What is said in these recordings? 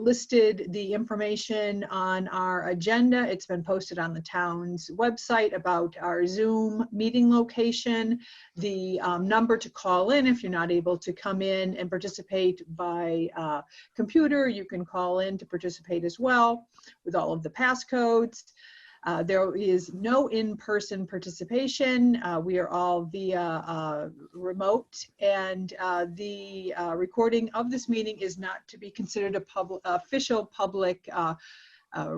Listed the information on our agenda. It's been posted on the town's website about our Zoom meeting location, the number to call in if you're not able to come in and participate by computer. You can call in to participate as well with all of the passcodes. There is no in-person participation. We are all via remote, and the recording of this meeting is not to be considered a official public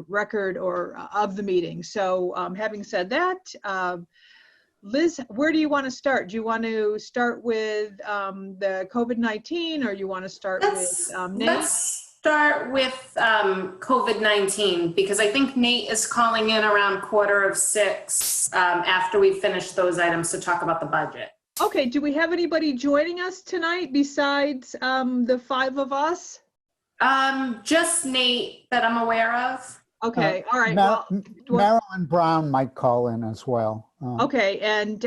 record or of the meeting. So having said that, Liz, where do you want to start? Do you want to start with the COVID-19, or you want to start with Nate? Let's start with COVID-19, because I think Nate is calling in around 5:45 after we finish those items to talk about the budget. Okay, do we have anybody joining us tonight besides the five of us? Just Nate that I'm aware of. Okay, all right. Marilyn Brown might call in as well. Okay, and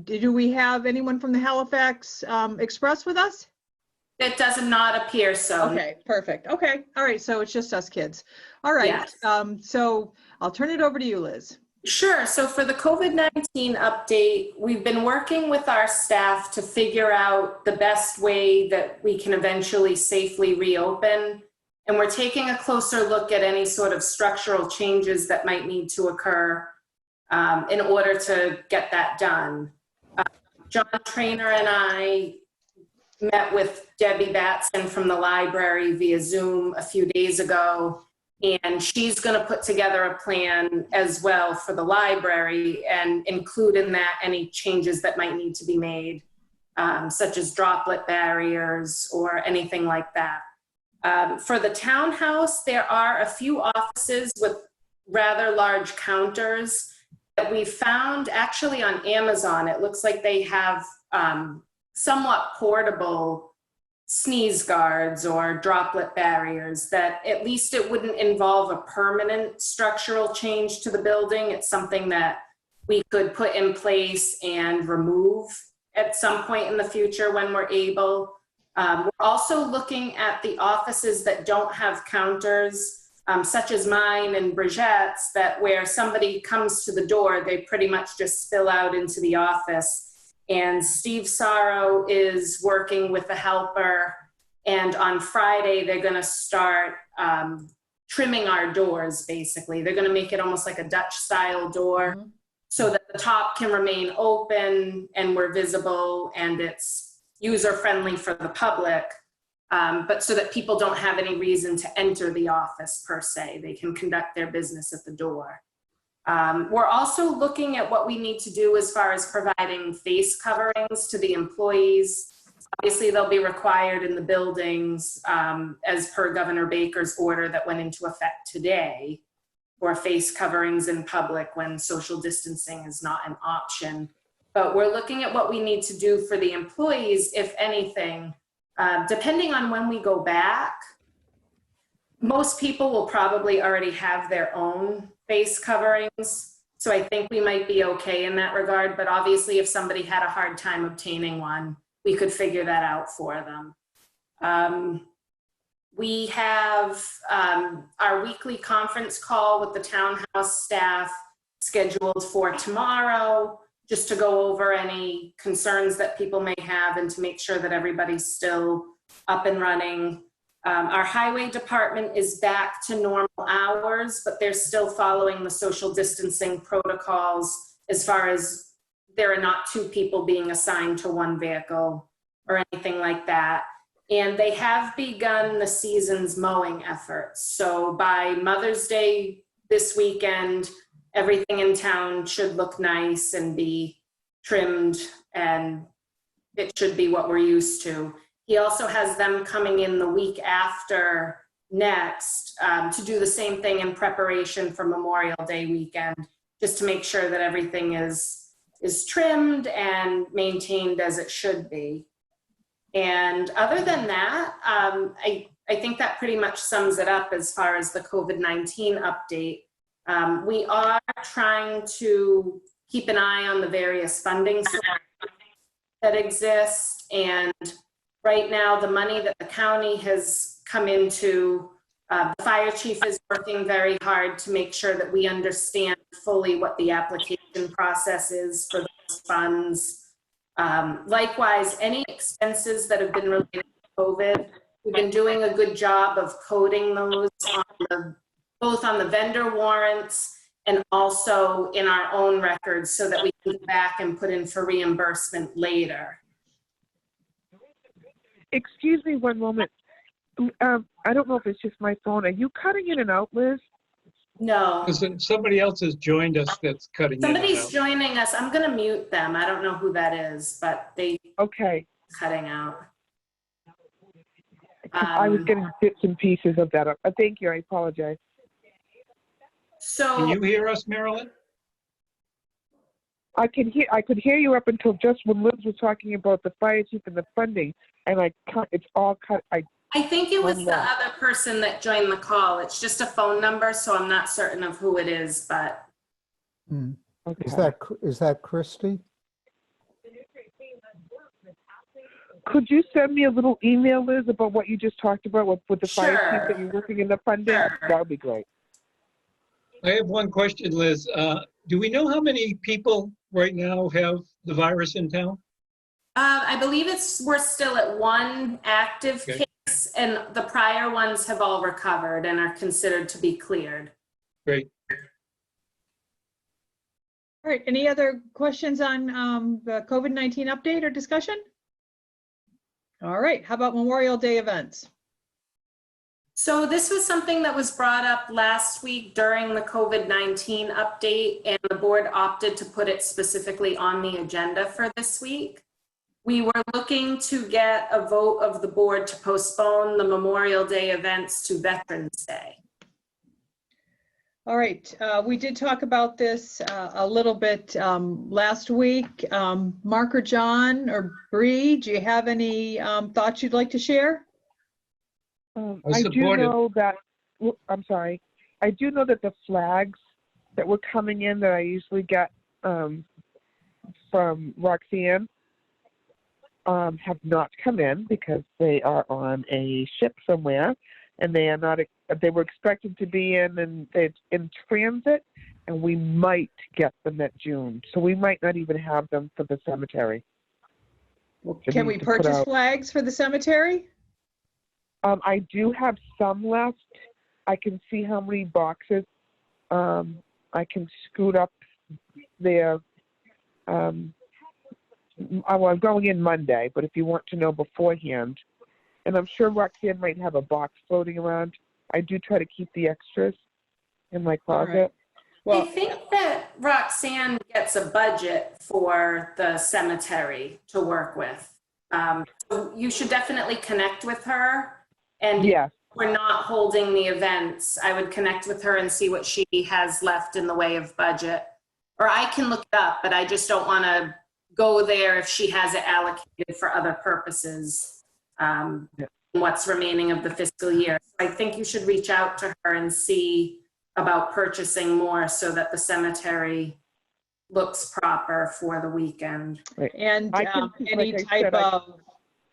do we have anyone from the Halifax Express with us? It does not appear so. Okay, perfect. Okay, all right, so it's just us kids. All right, Yes. So I'll turn it over to you, Liz. Sure. So for the COVID-19 update, we've been working with our staff to figure out the best way that we can eventually safely reopen. And we're taking a closer look at any sort of structural changes that might need to occur in order to get that done. John Trainer and I met with Debbie Batson from the library via Zoom a few days ago, and she's going to put together a plan as well for the library and include in that any changes that might need to be made, such as droplet barriers or anything like that. For the townhouse, there are a few offices with rather large counters that we found actually on Amazon. It looks like they have somewhat portable sneeze guards or droplet barriers that at least it wouldn't involve a permanent structural change to the building. It's something that we could put in place and remove at some point in the future when we're able. We're also looking at the offices that don't have counters, such as mine and Brigette's, that where somebody comes to the door, they pretty much just spill out into the office. And Steve Sorrow is working with a helper, and on Friday they're going to start trimming our doors. Basically, they're going to make it almost like a Dutch style door, so that the top can remain open and we're visible and it's user friendly for the public, but so that people don't have any reason to enter the office per se. They can conduct their business at the door. We're also looking at what we need to do as far as providing face coverings to the employees. Obviously, they'll be required in the buildings as per Governor Baker's order that went into effect today for face coverings in public when social distancing is not an option. But we're looking at what we need to do for the employees, if anything, depending on when we go back. Most people will probably already have their own face coverings, so I think we might be okay in that regard. But obviously, if somebody had a hard time obtaining one, we could figure that out for them. We have our weekly conference call with the townhouse staff scheduled for tomorrow, just to go over any concerns that people may have and to make sure that everybody's still up and running. Our highway department is back to normal hours, but they're still following the social distancing protocols as far as there are not two people being assigned to one vehicle or anything like that. And they have begun the season's mowing efforts. So by Mother's Day this weekend, everything in town should look nice and be trimmed, and it should be what we're used to. He also has them coming in the week after next to do the same thing in preparation for Memorial Day weekend, just to make sure that everything is trimmed and maintained as it should be. And other than that, I think that pretty much sums it up as far as the COVID-19 update. We are trying to keep an eye on the various funding sources that exist. And right now, the money that the county has come into, the fire chief is working very hard to make sure that we understand fully what the application process is for those funds. Likewise, any expenses that have been related to COVID, we've been doing a good job of coding those on both on the vendor warrants and also in our own records so that we can go back and put in for reimbursement later. Excuse me one moment. I don't know if it's just my phone. Are you cutting in and out, Liz? No. Somebody else has joined us that's cutting in and Somebody's out. joining us. I'm going to mute them. I don't know who that is, but they Okay. cutting out. I was getting bits and pieces of that. Thank you. I apologize. So Can you hear us, Marilyn? I could hear you up until just when Liz was talking about the fire chief and the funding, and it's all cut. I think it was One the more. other person that joined the call. It's just a phone number, so I'm not certain of who it is, but Okay. Is that Christie? Could you send me a little email, Liz, about what you just talked about with the fire Sure. chief that you're working in the funding? Sure. That would be great. I have one question, Liz. Do we know how many people right now have the virus in town? I believe we're still at one active Okay. case, and the prior ones have all recovered and are considered to be cleared. Great. All right, any other questions on the COVID-19 update or discussion? All right, how about Memorial Day events? So this was something that was brought up last week during the COVID-19 update, and the board opted to put it specifically on the agenda for this week. We were looking to get a vote of the board to postpone the Memorial Day events to Veterans Day. All right, we did talk about this a little bit last week. Mark or John or Bree, do you have any thoughts you'd like to share? I do support it. know that, I'm sorry. I do know that the flags that were coming in that I usually get from Roxanne have not come in because they are on a ship somewhere, and they are not. They were expected to be in transit, and we might get them at June. So we might not even have them for the cemetery. Can we to put purchase out. flags for the cemetery? I do have some left. I can see how many boxes. I can scoot up there. I'm going in Monday, but if you want to know beforehand, and I'm sure Roxanne might have a box floating around. I do try to keep the extras in my All closet. right. Well, I think that Roxanne gets a budget for the cemetery to work with. So you should definitely connect with her. And Yes. if we're not holding the events, I would connect with her and see what she has left in the way of budget. Or I can look it up, but I just don't want to go there if she has it allocated for other purposes. What's remaining of the fiscal year. I think you should reach out to her and see about purchasing more so that the cemetery looks proper for the weekend. and I can- any like I type said,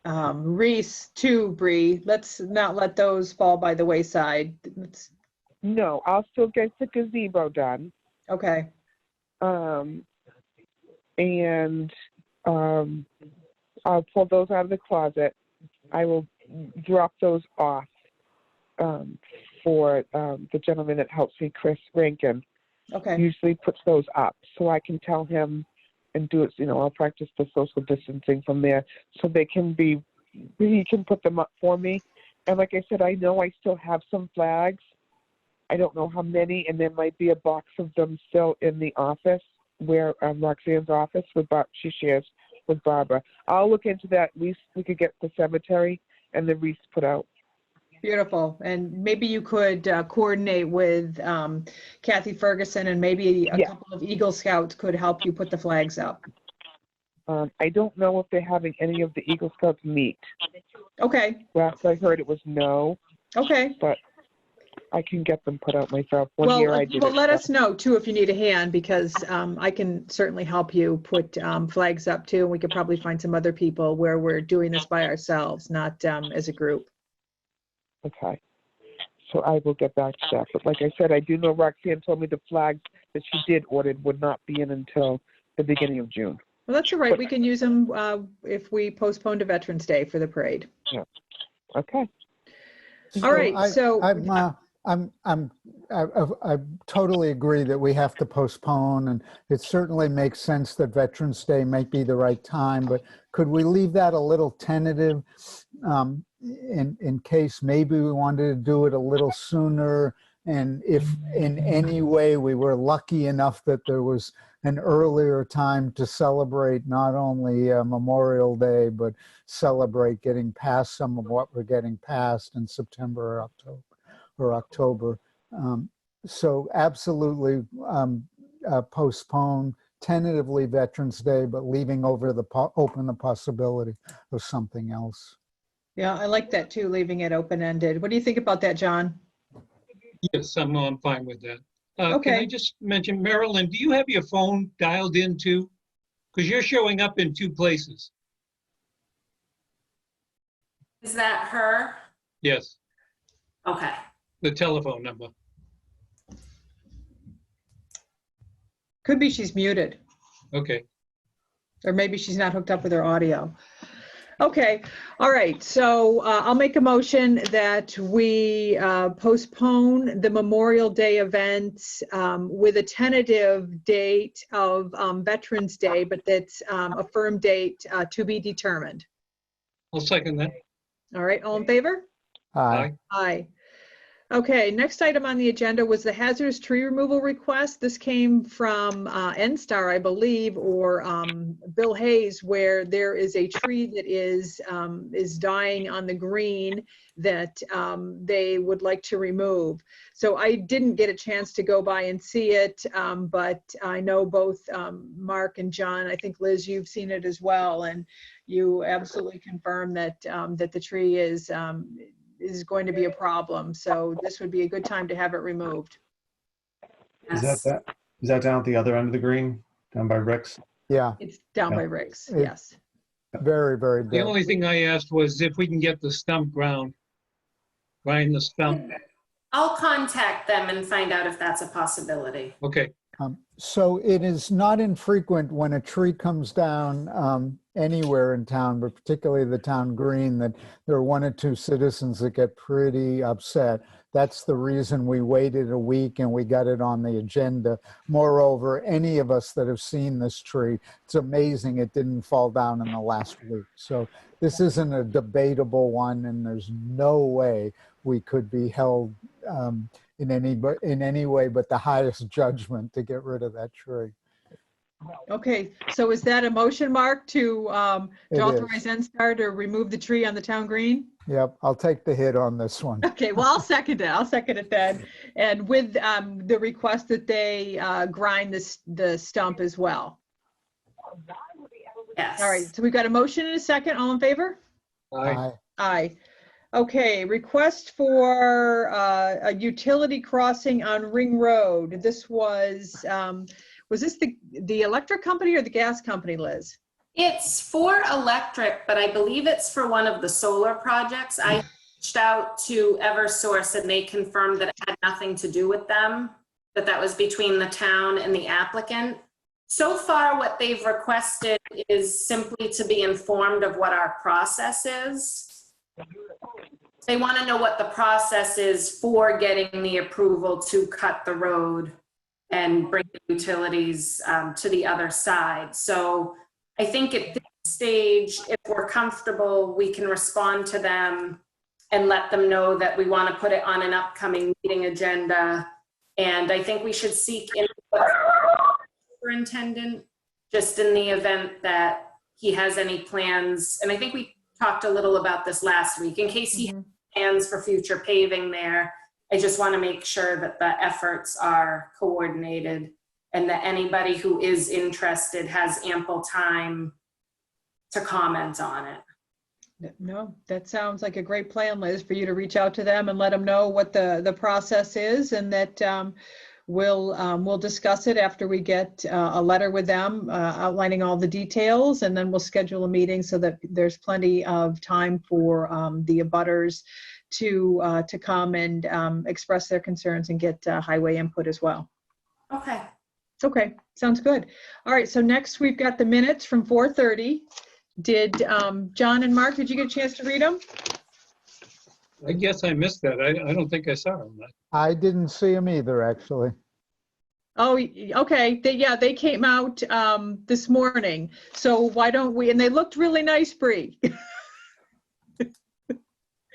of wreaths too, Bree. Let's not let those fall by the wayside. No, I'll still get the gazebo done. Okay. And I'll pull those out of the closet. I will drop those off for the gentleman that helps me, Chris Rankin. Okay. Usually puts those up so I can tell him and do it. I'll practice the social distancing from there so he can put them up for me. And like I said, I know I still have some flags. I don't know how many, and there might be a box of them still in the office where Roxanne's office she shares with Barbara. I'll look into that. We could get the cemetery and the wreaths put out. Beautiful. And maybe you could coordinate with Kathy Ferguson, and maybe a couple of Eagle Scouts could help you put the flags up. I don't know if they're having any of the Eagle Scouts meet. Okay. Last I heard it was no, Okay. but I can get them put out myself. One Well, year I did well, it. let us know too if you need a hand, because I can certainly help you put flags up too. And we could probably find some other people where we're doing this by ourselves, not as a group. Okay. So I will get back to that. But like I said, I do know Roxanne told me the flags that she did order would not be in until the beginning of June. Well, that's all right. We can use them if we postpone to Veterans Day for the parade. Okay. All right, so I totally agree that we have to postpone, and it certainly makes sense that Veterans Day might be the right time, but could we leave that a little tentative in case maybe we wanted to do it a little sooner? And if in any way we were lucky enough that there was an earlier time to celebrate not only Memorial Day, but celebrate getting past some of what we're getting past in September or October. So absolutely postpone tentatively Veterans Day, but leaving over open the possibility of something else. yeah, I like that too, leaving it open-ended. What do you think about that, John? Yes, I'm fine with that. Can Okay. I just mention, Marilyn, do you have your phone dialed in too? Because you're showing up in 2 places. Is that her? Yes, Okay. the telephone number. Could be she's muted, Okay. or maybe she's not hooked up with her audio. Okay, all right, so I'll make a motion that we postpone the Memorial Day event with a tentative date of Veterans Day, but that's a firm date to be determined. I'll second that. All right, all in favor? Aye. Aye. Okay, next item on the agenda was the hazardous tree removal request. This came from NSTAR, I believe, or Bill Hayes, where there is a tree that is dying on the green that they would like to remove. So I didn't get a chance to go by and see it, but I know both Mark and John, I think Liz, you've seen it as well, and you absolutely confirm that that the tree is going to be a problem. So this would be a good time to have it removed. Yes. Is that down at the other end of the green, down by Rick's? Yeah, It's down Yeah. by Rick's, It- yes. very, very The dead. only thing I asked was if we can get the stump grind the stump. I'll contact them and find out if that's a possibility. Okay, So it is not infrequent when a tree comes down anywhere in town, but particularly the town green, that there are 1 or 2 citizens that get pretty upset. That's the reason we waited a week and we got it on the agenda. Moreover, any of us that have seen this tree, it's amazing it didn't fall down in the last week. So this isn't a debatable one, and there's no way we could be held in any way but the highest judgment to get rid of that tree. Okay, so is that a motion, Mark, to It is. authorize NSTAR to remove the tree on the town green? Yep, I'll take the hit on this one. Okay, well, I'll second it. I'll second it then. And with the request that they grind the stump as well. Yes. All right, so we've got a motion and a second. All in favor? aye. Aye. Okay, request for a utility crossing on Ring Road. This was this the electric company or the gas company, Liz? It's for electric, but I believe it's for one of the solar projects. I reached out to Eversource and they confirmed that it had nothing to do with them, that was between the town and the applicant. So far, what they've requested is simply to be informed of what our process is. They want to know what the process is for getting the approval to cut the road and bring the utilities to the other side. So I think at this stage, if we're comfortable, we can respond to them and let them know that we want to put it on an upcoming meeting agenda. And I think we should seek input from the superintendent, just in the event that he has any plans. And I think we talked a little about this last week, in case he has plans for future paving there. I just want to make sure that the efforts are coordinated and that anybody who is interested has ample time to comment on it. No, that sounds like a great plan, Liz, for you to reach out to them and let them know what the process is, and that we'll discuss it after we get a letter with them outlining all the details, and then we'll schedule a meeting so that there's plenty of time for the abutters to come and express their concerns and get highway input as well. Okay. Okay, sounds good. All right, so next we've got the minutes from 4:30. Did John and Mark, did you get a chance to read them? I guess I missed that. I don't think I saw them. I didn't see them either, actually. Oh, okay. They came out this morning. So why don't we, and they looked really nice, Bree.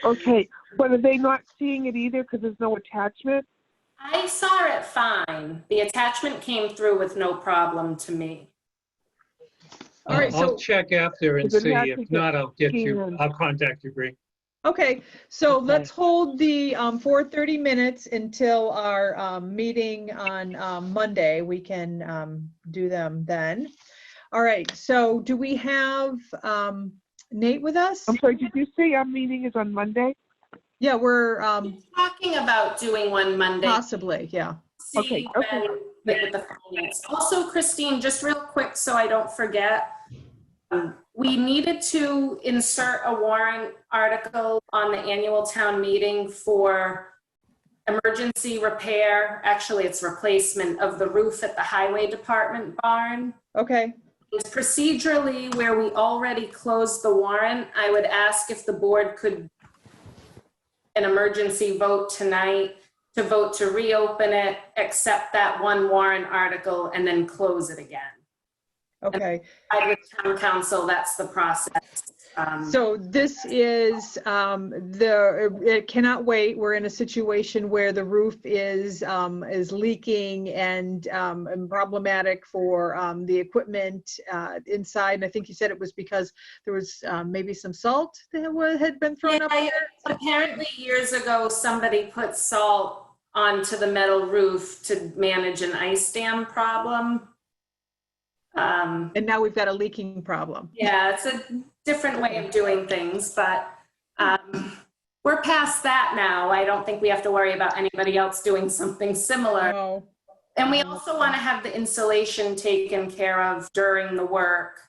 Okay, but are they not seeing it either because there's no attachment? I saw it fine. The attachment came through with no problem to me. All right, I'll so- check after and Does it see. have to If get not, I'll get you. scanned? I'll contact you, Bree. Okay, so Okay. let's hold the 4:30 minutes until our meeting on Monday. We can do them then. All right, so do we have Nate with us? I'm sorry, did you say our meeting is on Monday? Yeah, we're Talking about doing one Monday. possibly, yeah. See Okay, when, okay. like, with the finance. Also, Christine, just real quick so I don't forget, we needed to insert a warrant article on the annual town meeting for emergency repair, actually it's replacement of the roof at the highway department barn. Okay, It's procedurally where we already closed the warrant. I would ask if the board could an emergency vote tonight to vote to reopen it, accept that one warrant article, and then close it again. okay. I with town council, that's the process. So this is, it cannot wait. We're in a situation where the roof is leaking and problematic for the equipment inside. And I think you said it was because there was maybe some salt that had been thrown up Yeah, there. apparently years ago, somebody put salt onto the metal roof to manage an ice dam problem. And now we've got a leaking problem. Yeah, it's a different way of doing things, but we're past that now. I don't think we have to worry about anybody else doing something similar. Oh, And we also want to have the insulation taken care of during the work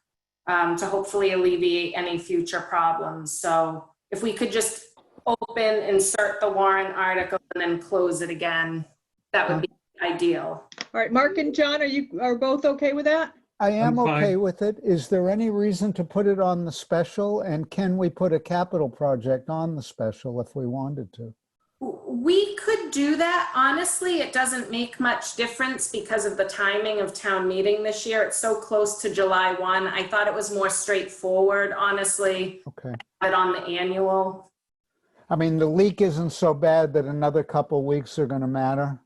to hopefully alleviate any future problems. So if we could just open, insert the warrant article, and then close it again, that would be ideal. all right. Mark and John, are both okay with that? I am I'm fine. okay with it. Is there any reason to put it on the special? And can we put a capital project on the special if we wanted to? We could do that. Honestly, it doesn't make much difference because of the timing of town meeting this year. It's so close to July 1. I thought it was more straightforward, honestly, Okay. but on the annual. I mean, the leak isn't so bad that another couple weeks are going to matter.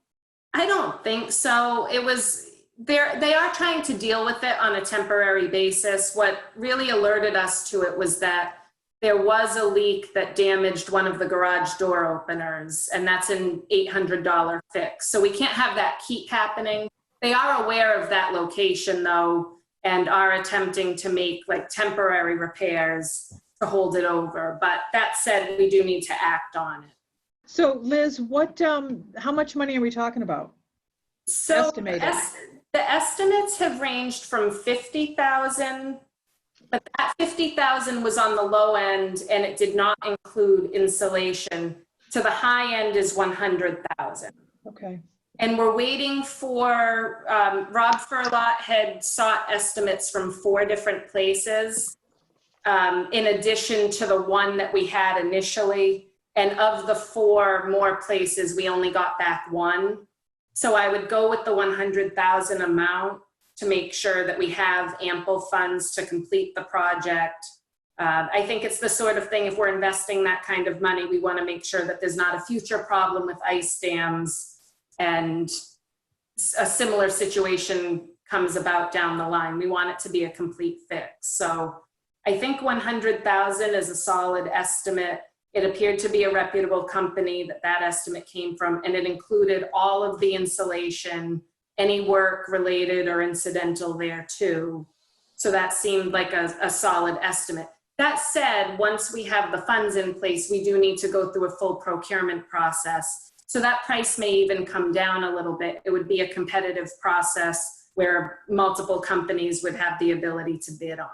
I don't think so. It was, they are trying to deal with it on a temporary basis. What really alerted us to it was that there was a leak that damaged one of the garage door openers, and that's an $800 fix. So we can't have that keep happening. They are aware of that location though, and are attempting to make like temporary repairs to hold it over. But that said, we do need to act on it. So Liz, how much money are we talking about? So Estimated. the estimates have ranged from 50,000, but that 50,000 was on the low end and it did not include insulation. So the high end is 100,000. Okay. And we're waiting for, Rob Furlot had sought estimates from 4 different places, in addition to the one that we had initially. And of the 4 more places, we only got back 1. So I would go with the 100,000 amount to make sure that we have ample funds to complete the project. I think it's the sort of thing, if we're investing that kind of money, we want to make sure that there's not a future problem with ice dams and a similar situation comes about down the line. We want it to be a complete fix. So I think 100,000 is a solid estimate. It appeared to be a reputable company that estimate came from, and it included all of the insulation, any work related or incidental there too. So that seemed like a solid estimate. That said, once we have the funds in place, we do need to go through a full procurement process. So that price may even come down a little bit. It would be a competitive process where multiple companies would have the ability to bid on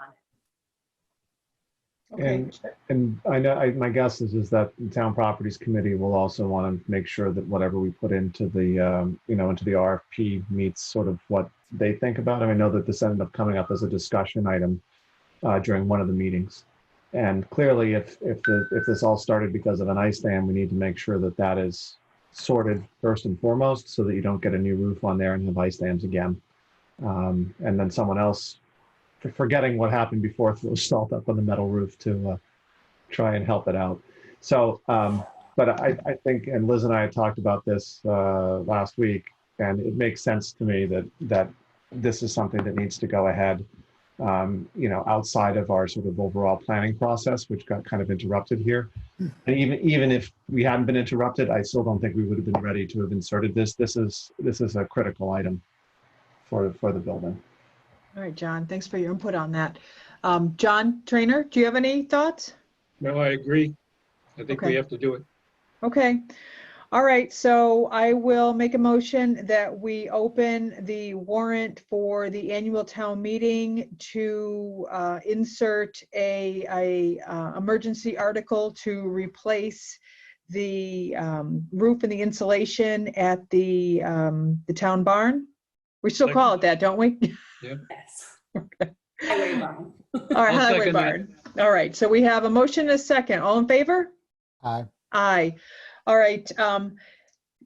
it. Okay. And I know, my guess is that the Town Properties Committee will also want to make sure that whatever we put into the, into the RFP meets sort of what they think about it. I know that this ended up coming up as a discussion item during one of the meetings. And clearly, if this all started because of an ice dam, we need to make sure that that is sorted first and foremost, so that you don't get a new roof on there and have ice dams again. And then someone else, forgetting what happened before, throws salt up on the metal roof to try and help it out. So, but I think, and Liz and I had talked about this last week, and it makes sense to me that this is something that needs to go ahead. Outside of our sort of overall planning process, which got kind of interrupted here. And even if we hadn't been interrupted, I still don't think we would have been ready to have inserted this. This is a critical item for the building. All right, John, thanks for your input on that. John Trainer, do you have any thoughts? No, I agree. I think we Okay. have to do it. Okay. All right, so I will make a motion that we open the warrant for the annual town meeting to insert a emergency article to replace the roof and the insulation at the town barn. We still call it that, don't we? Yes. Highway barn. All right, I'll highway second that. barn. All right, so we have a motion and a second. All in favor? Aye. Aye. All right. And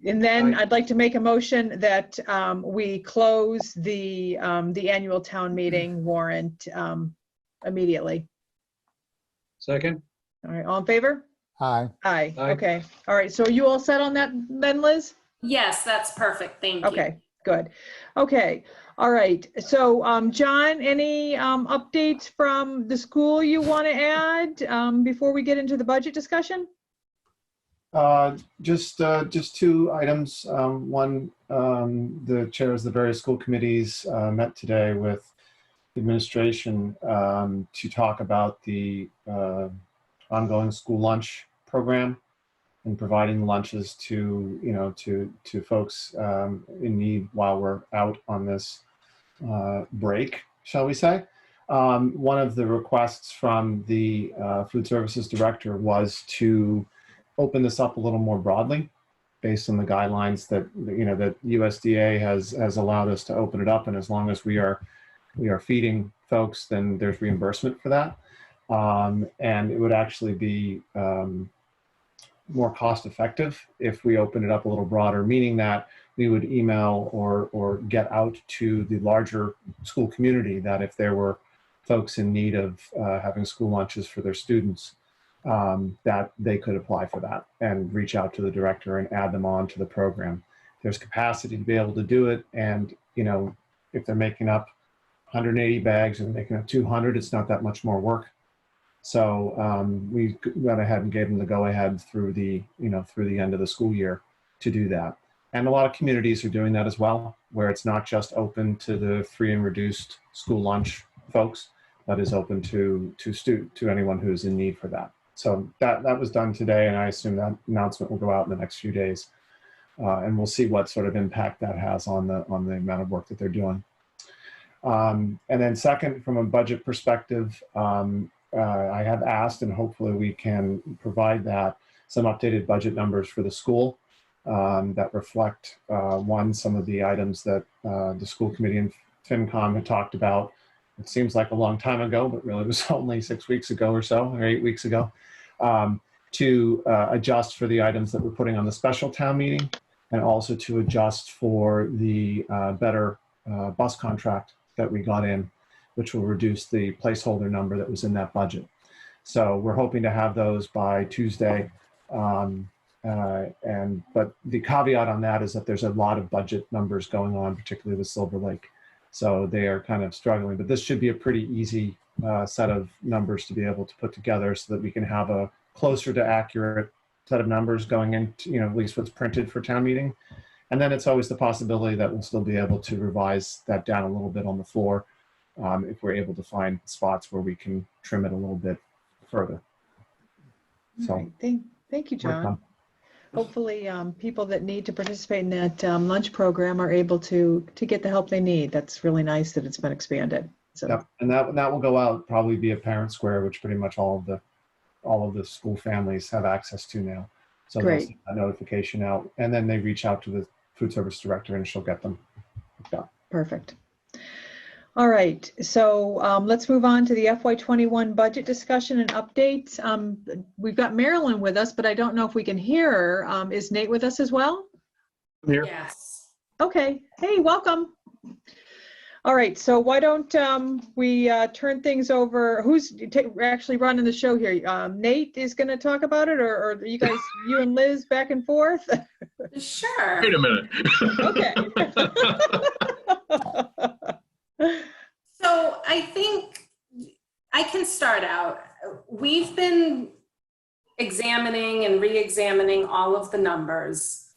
then Aye. I'd like to make a motion that we close the annual town meeting warrant immediately. Second? All right, all in favor? Aye. Aye. Aye. Okay. All right. So are you all set on that then, Liz? Yes, that's perfect. Thank you. Okay, good. Okay. All right. So, John, any updates from the school you want to add before we get into the budget discussion? Just two items. One, the chairs of the various school committees met today with the administration to talk about the ongoing school lunch program and providing lunches to to folks in need while we're out on this break, shall we say. One of the requests from the food services director was to open this up a little more broadly based on the guidelines that that USDA has allowed us to open it up, and as long as we are feeding folks, then there's reimbursement for that, and it would actually be more cost effective if we open it up a little broader, meaning that we would email or get out to the larger school community that if there were folks in need of having school lunches for their students, that they could apply for that and reach out to the director and add them on to the program. There's capacity to be able to do it. And, if they're making up 180 bags and making up 200, it's not that much more work. So we went ahead and gave them the go ahead through the end of the school year to do that. And a lot of communities are doing that as well, where it's not just open to the free and reduced school lunch folks, but is open to anyone who's in need for that. So that was done today, and I assume that announcement will go out in the next few days, and we'll see what sort of impact that has on the amount of work that they're doing. And then second, from a budget perspective, I have asked, and hopefully we can provide that, some updated budget numbers for the school that reflect some of the items that the school committee and FinCom had talked about. It seems like a long time ago, but really it was only 6 weeks ago or so, or 8 weeks ago, to adjust for the items that we're putting on the special town meeting, and also to adjust for the better bus contract that we got in, which will reduce the placeholder number that was in that budget. So we're hoping to have those by Tuesday. But the caveat on that is that there's a lot of budget numbers going on, particularly with Silver Lake. So they are kind of struggling, but this should be a pretty easy set of numbers to be able to put together so that we can have a closer to accurate set of numbers going into, at least what's printed for town meeting. And then it's always the possibility that we'll still be able to revise that down a little bit on the floor if we're able to find spots where we can trim it a little bit further. All So, right. Thank you, we're John. done. Hopefully, people that need to participate in that lunch program are able to get the help they need. That's really nice that it's been expanded. So Yep. And that will go out probably via Parent Square, which pretty much all of the school families have access to now. So they'll Great. send a notification out, and then they reach out to the food service director, and she'll get them hooked up. Perfect. All right, so let's move on to the FY21 budget discussion and updates. We've got Marilyn with us, but I don't know if we can hear her. Is Nate with us as well? Here. Yes. Okay, hey, welcome. All right, so why don't we turn things over? Who's actually running the show here? Nate is going to talk about it, or are you guys, you and Liz back and forth? Sure. Wait a minute. Okay. So I think I can start out. We've been examining and re-examining all of the numbers.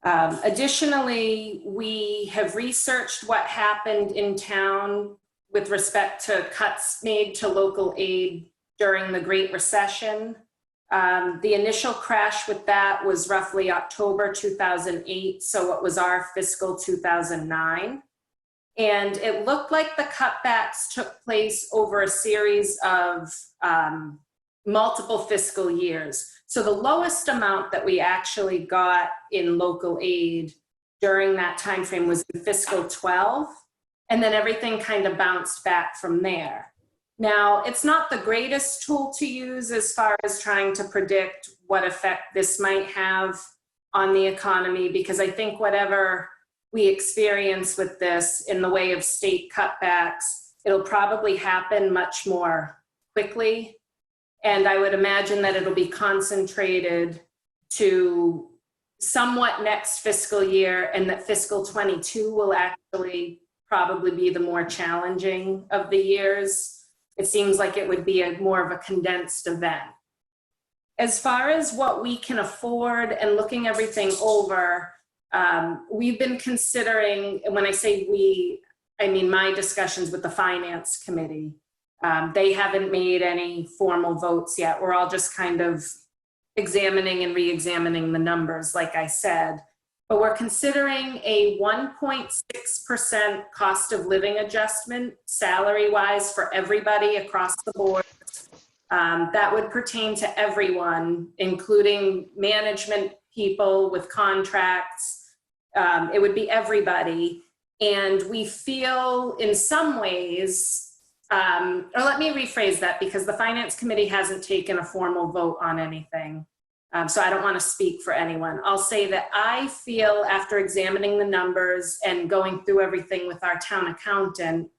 Additionally, we have researched what happened in town with respect to cuts made to local aid during the Great Recession. The initial crash with that was roughly October 2008, so it was our fiscal 2009. And it looked like the cutbacks took place over a series of multiple fiscal years. So the lowest amount that we actually got in local aid during that time frame was in fiscal 12, and then everything kind of bounced back from there. Now, it's not the greatest tool to use as far as trying to predict what effect this might have on the economy, because I think whatever we experience with this in the way of state cutbacks, it'll probably happen much more quickly. And I would imagine that it'll be concentrated to somewhat next fiscal year, and that fiscal 22 will actually probably be the more challenging of the years. It seems like it would be more of a condensed event. As far as what we can afford and looking everything over, we've been considering, and when I say we, I mean my discussions with the Finance Committee. They haven't made any formal votes yet. We're all just kind of examining and re-examining the numbers, like I said. But we're considering a 1.6% cost of living adjustment, salary-wise, for everybody across the board. That would pertain to everyone, including management people with contracts. It would be everybody. And we feel in some ways, or let me rephrase that, because the Finance Committee hasn't taken a formal vote on anything. So I don't want to speak for anyone. I'll say that I feel, after examining the numbers and going through everything with our town accountant,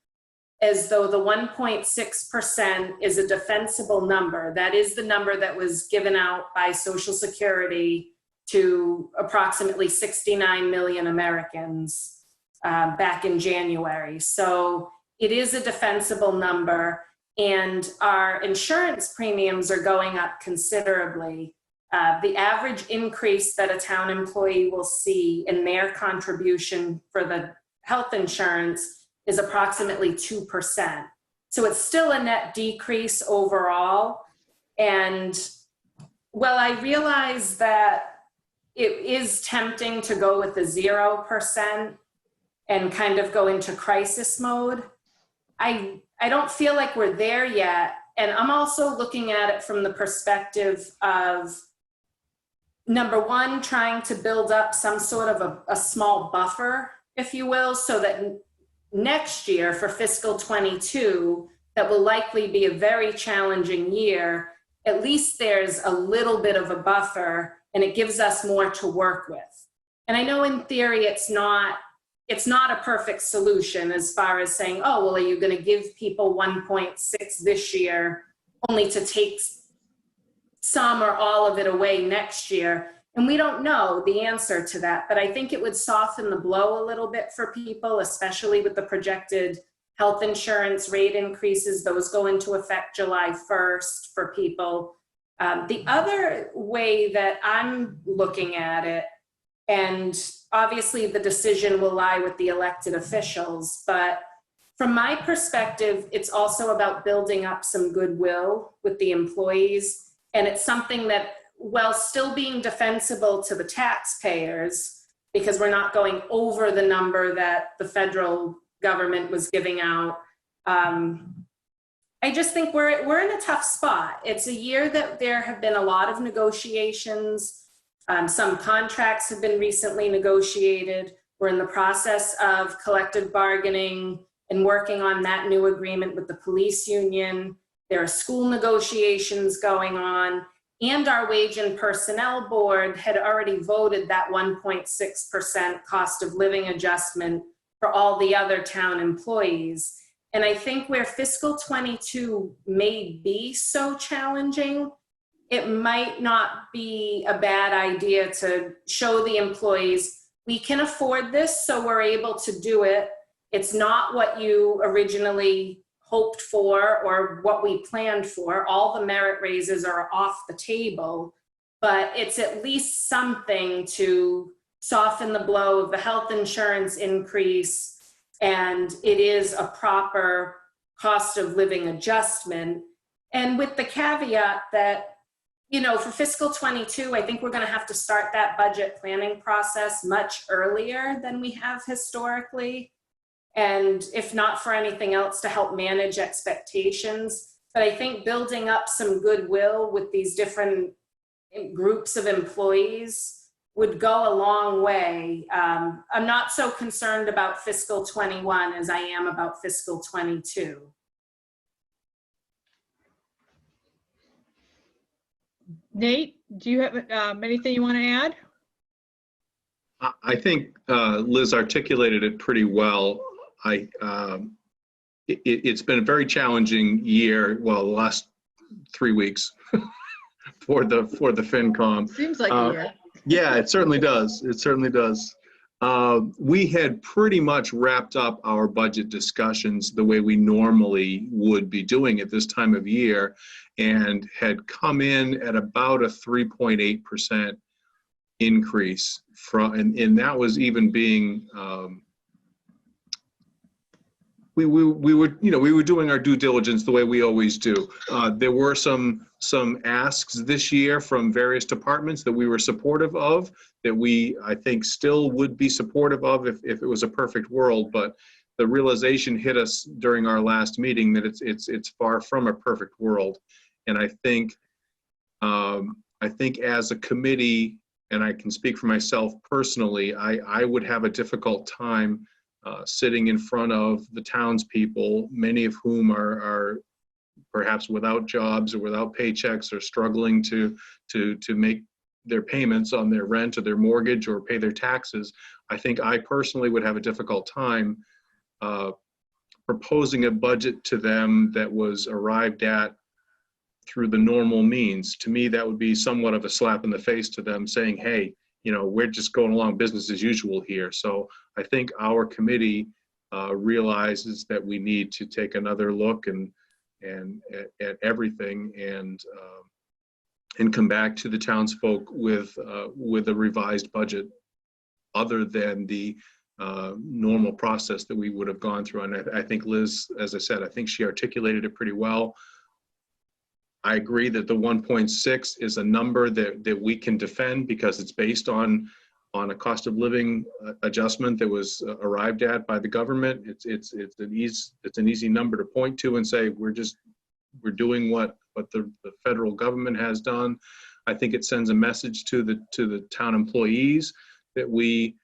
as though the 1.6% is a defensible number. That is the number that was given out by Social Security to approximately 69 million Americans back in January. So it is a defensible number, and our insurance premiums are going up considerably. The average increase that a town employee will see in their contribution for the health insurance is approximately 2%. So it's still a net decrease overall. And well, I realize that it is tempting to go with the 0% and kind of go into crisis mode. I don't feel like we're there yet. And I'm also looking at it from the perspective of, number one, trying to build up some sort of a small buffer, if you will, so that next year for fiscal 22, that will likely be a very challenging year, at least there's a little bit of a buffer and it gives us more to work with. And I know in theory it's not a perfect solution as far as saying, oh, well, are you going to give people 1.6 this year only to take some or all of it away next year? And we don't know the answer to that, but I think it would soften the blow a little bit for people, especially with the projected health insurance rate increases. Those go into effect July 1st for people. The other way that I'm looking at it, and obviously the decision will lie with the elected officials, but From my perspective, it's also about building up some goodwill with the employees. And it's something that, while still being defensible to the taxpayers, because we're not going over the number that the federal government was giving out, I just think we're in a tough spot. It's a year that there have been a lot of negotiations. Some contracts have been recently negotiated. We're in the process of collective bargaining and working on that new agreement with the police union. There are school negotiations going on, and our wage and personnel board had already voted that 1.6% cost of living adjustment for all the other town employees. And I think where fiscal 22 may be so challenging, it might not be a bad idea to show the employees, we can afford this, so we're able to do it. It's not what you originally hoped for or what we planned for. All the merit raises are off the table, but it's at least something to soften the blow of the health insurance increase, and it is a proper cost of living adjustment. And with the caveat that, you know, for fiscal 22, I think we're going to have to start that budget planning process much earlier than we have historically. And if not for anything else, to help manage expectations. But I think building up some goodwill with these different groups of employees would go a long way. I'm not so concerned about fiscal 21 as I am about fiscal 22. Nate, do you have anything you want to add? I think Liz articulated it pretty well. It's been a very challenging year. Well, the last 3 weeks for the FinCom. Seems like a year. Yeah, it certainly does. It certainly does. We had pretty much wrapped up our budget discussions the way we normally would be doing at this time of year, and had come in at about a 3.8% increase from, and that was even being, we were doing our due diligence the way we always do. There were some asks this year from various departments that we were supportive of, that I think still would be supportive of if it was a perfect world. But the realization hit us during our last meeting that it's far from a perfect world. And I think as a committee, and I can speak for myself personally, I would have a difficult time sitting in front of the townspeople, many of whom are perhaps without jobs or without paychecks, or struggling to make their payments on their rent or their mortgage or pay their taxes. I think I personally would have a difficult time proposing a budget to them that was arrived at through the normal means. To me, that would be somewhat of a slap in the face to them, saying, hey, we're just going along business as usual here. So I think our committee realizes that we need to take another look and at everything, and come back to the townsfolk with a revised budget, other than the normal process that we would have gone through. And I think Liz, as I said, I think she articulated it pretty well. I agree that the 1.6 is a number that we can defend, because it's based on a cost of living adjustment that was arrived at by the government. It's an easy number to point to and say we're doing what the federal government has done. I think it sends a message to the town employees that we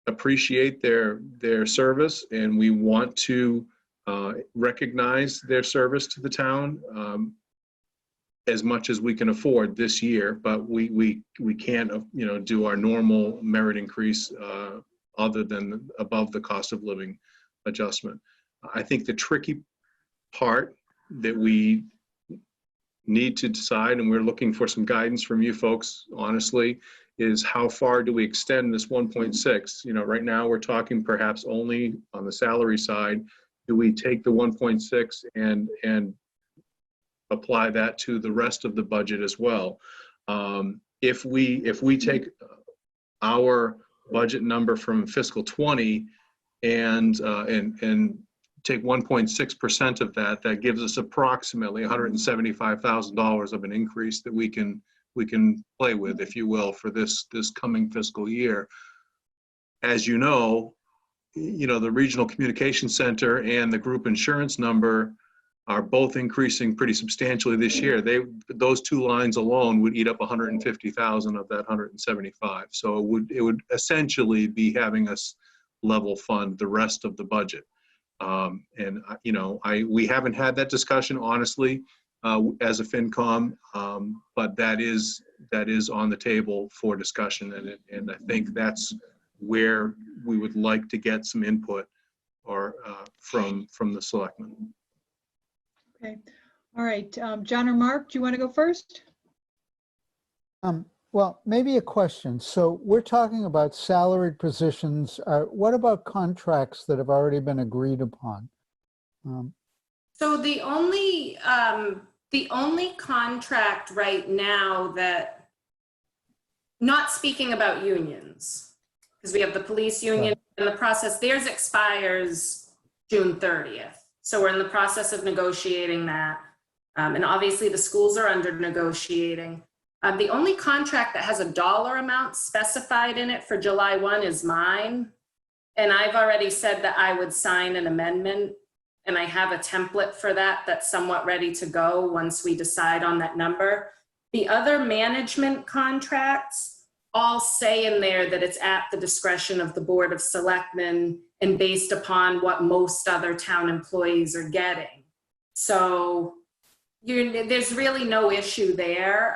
appreciate their service, and we want to recognize their service to the town as much as we can afford this year. But we can't do our normal merit increase other than above the cost of living adjustment. I think the tricky part that we need to decide, and we're looking for some guidance from you folks, honestly, is how far do we extend this 1.6? Right now we're talking perhaps only on the salary side. Do we take the 1.6 and apply that to the rest of the budget as well? If we take our budget number from fiscal 20 and take 1.6% of that, that gives us approximately $175,000 of an increase that we can play with, if you will, for this coming fiscal year. As you know, the Regional Communication Center and the group insurance number are both increasing pretty substantially this year. Those two lines alone would eat up 150,000 of that 175. So it would essentially be having us level fund the rest of the budget. We haven't had that discussion honestly as a FinCom, but that is on the table for discussion, and I think that's where we would like to get some input or from the selectmen. Okay. All right. John or Mark, do you want to go first? Well, maybe a question. So we're talking about salaried positions. What about contracts that have already been agreed upon? So the only contract right now that, not speaking about unions, because we have the police union in the process, theirs expires June 30th. So we're in the process of negotiating that. And obviously the schools are under negotiating. The only contract that has a dollar amount specified in it for July 1 is mine. And I've already said that I would sign an amendment, and I have a template for that that's somewhat ready to go once we decide on that number. The other management contracts all say in there that it's at the discretion of the Board of Selectmen and based upon what most other town employees are getting. So there's really no issue there.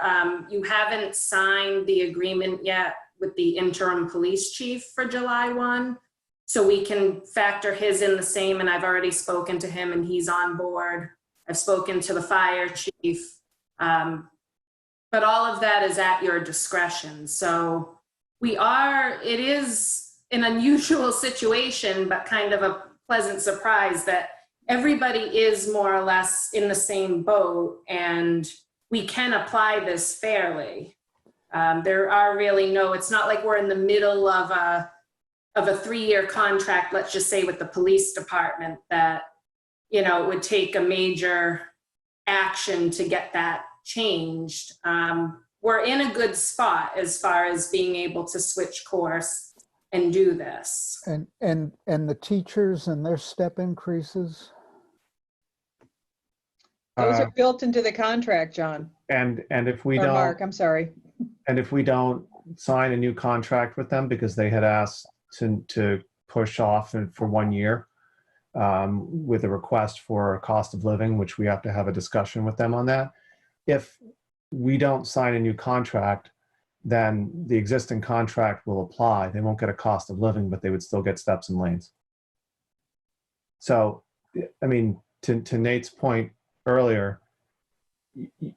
You haven't signed the agreement yet with the interim police chief for July 1. So we can factor his in the same, and I've already spoken to him and he's on board. I've spoken to the fire chief. But all of that is at your discretion. So it is an unusual situation, but kind of a pleasant surprise that everybody is more or less in the same boat, and we can apply this fairly. There are really it's not like we're in the middle of a 3-year contract, let's just say with the police department, that, it would take a major action to get that changed. We're in a good spot as far as being able to switch course and do this. And the teachers and their step increases? Those are built into the contract, John. And if we Or don't, Mark, I'm sorry. and if we don't sign a new contract with them because they had asked to push off for 1 year with a request for a cost of living, which we have to have a discussion with them on that. If we don't sign a new contract, then the existing contract will apply. They won't get a cost of living, but they would still get steps and lanes. So, I mean, to Nate's point earlier,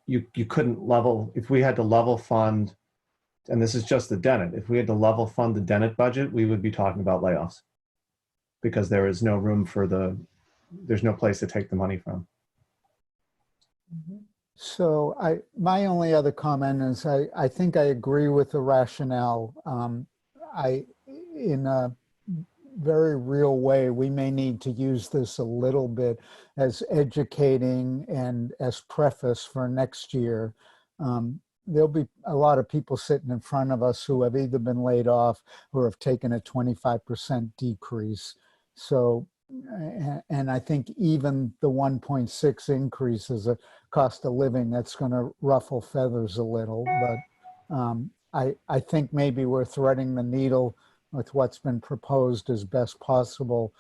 you couldn't level, if we had to level fund, and this is just the Dennett, if we had to level fund the Dennett budget, we would be talking about layoffs because there is no room there's no place to take the money from. So my only other comment is I think I agree with the rationale. In a very real way, we may need to use this a little bit as educating and as preface for next year. There'll be a lot of people sitting in front of us who have either been laid off or have taken a 25% decrease. So, and I think even the 1.6 increase is a cost of living that's going to ruffle feathers a little. But I think maybe we're threading the needle with what's been proposed as best possible.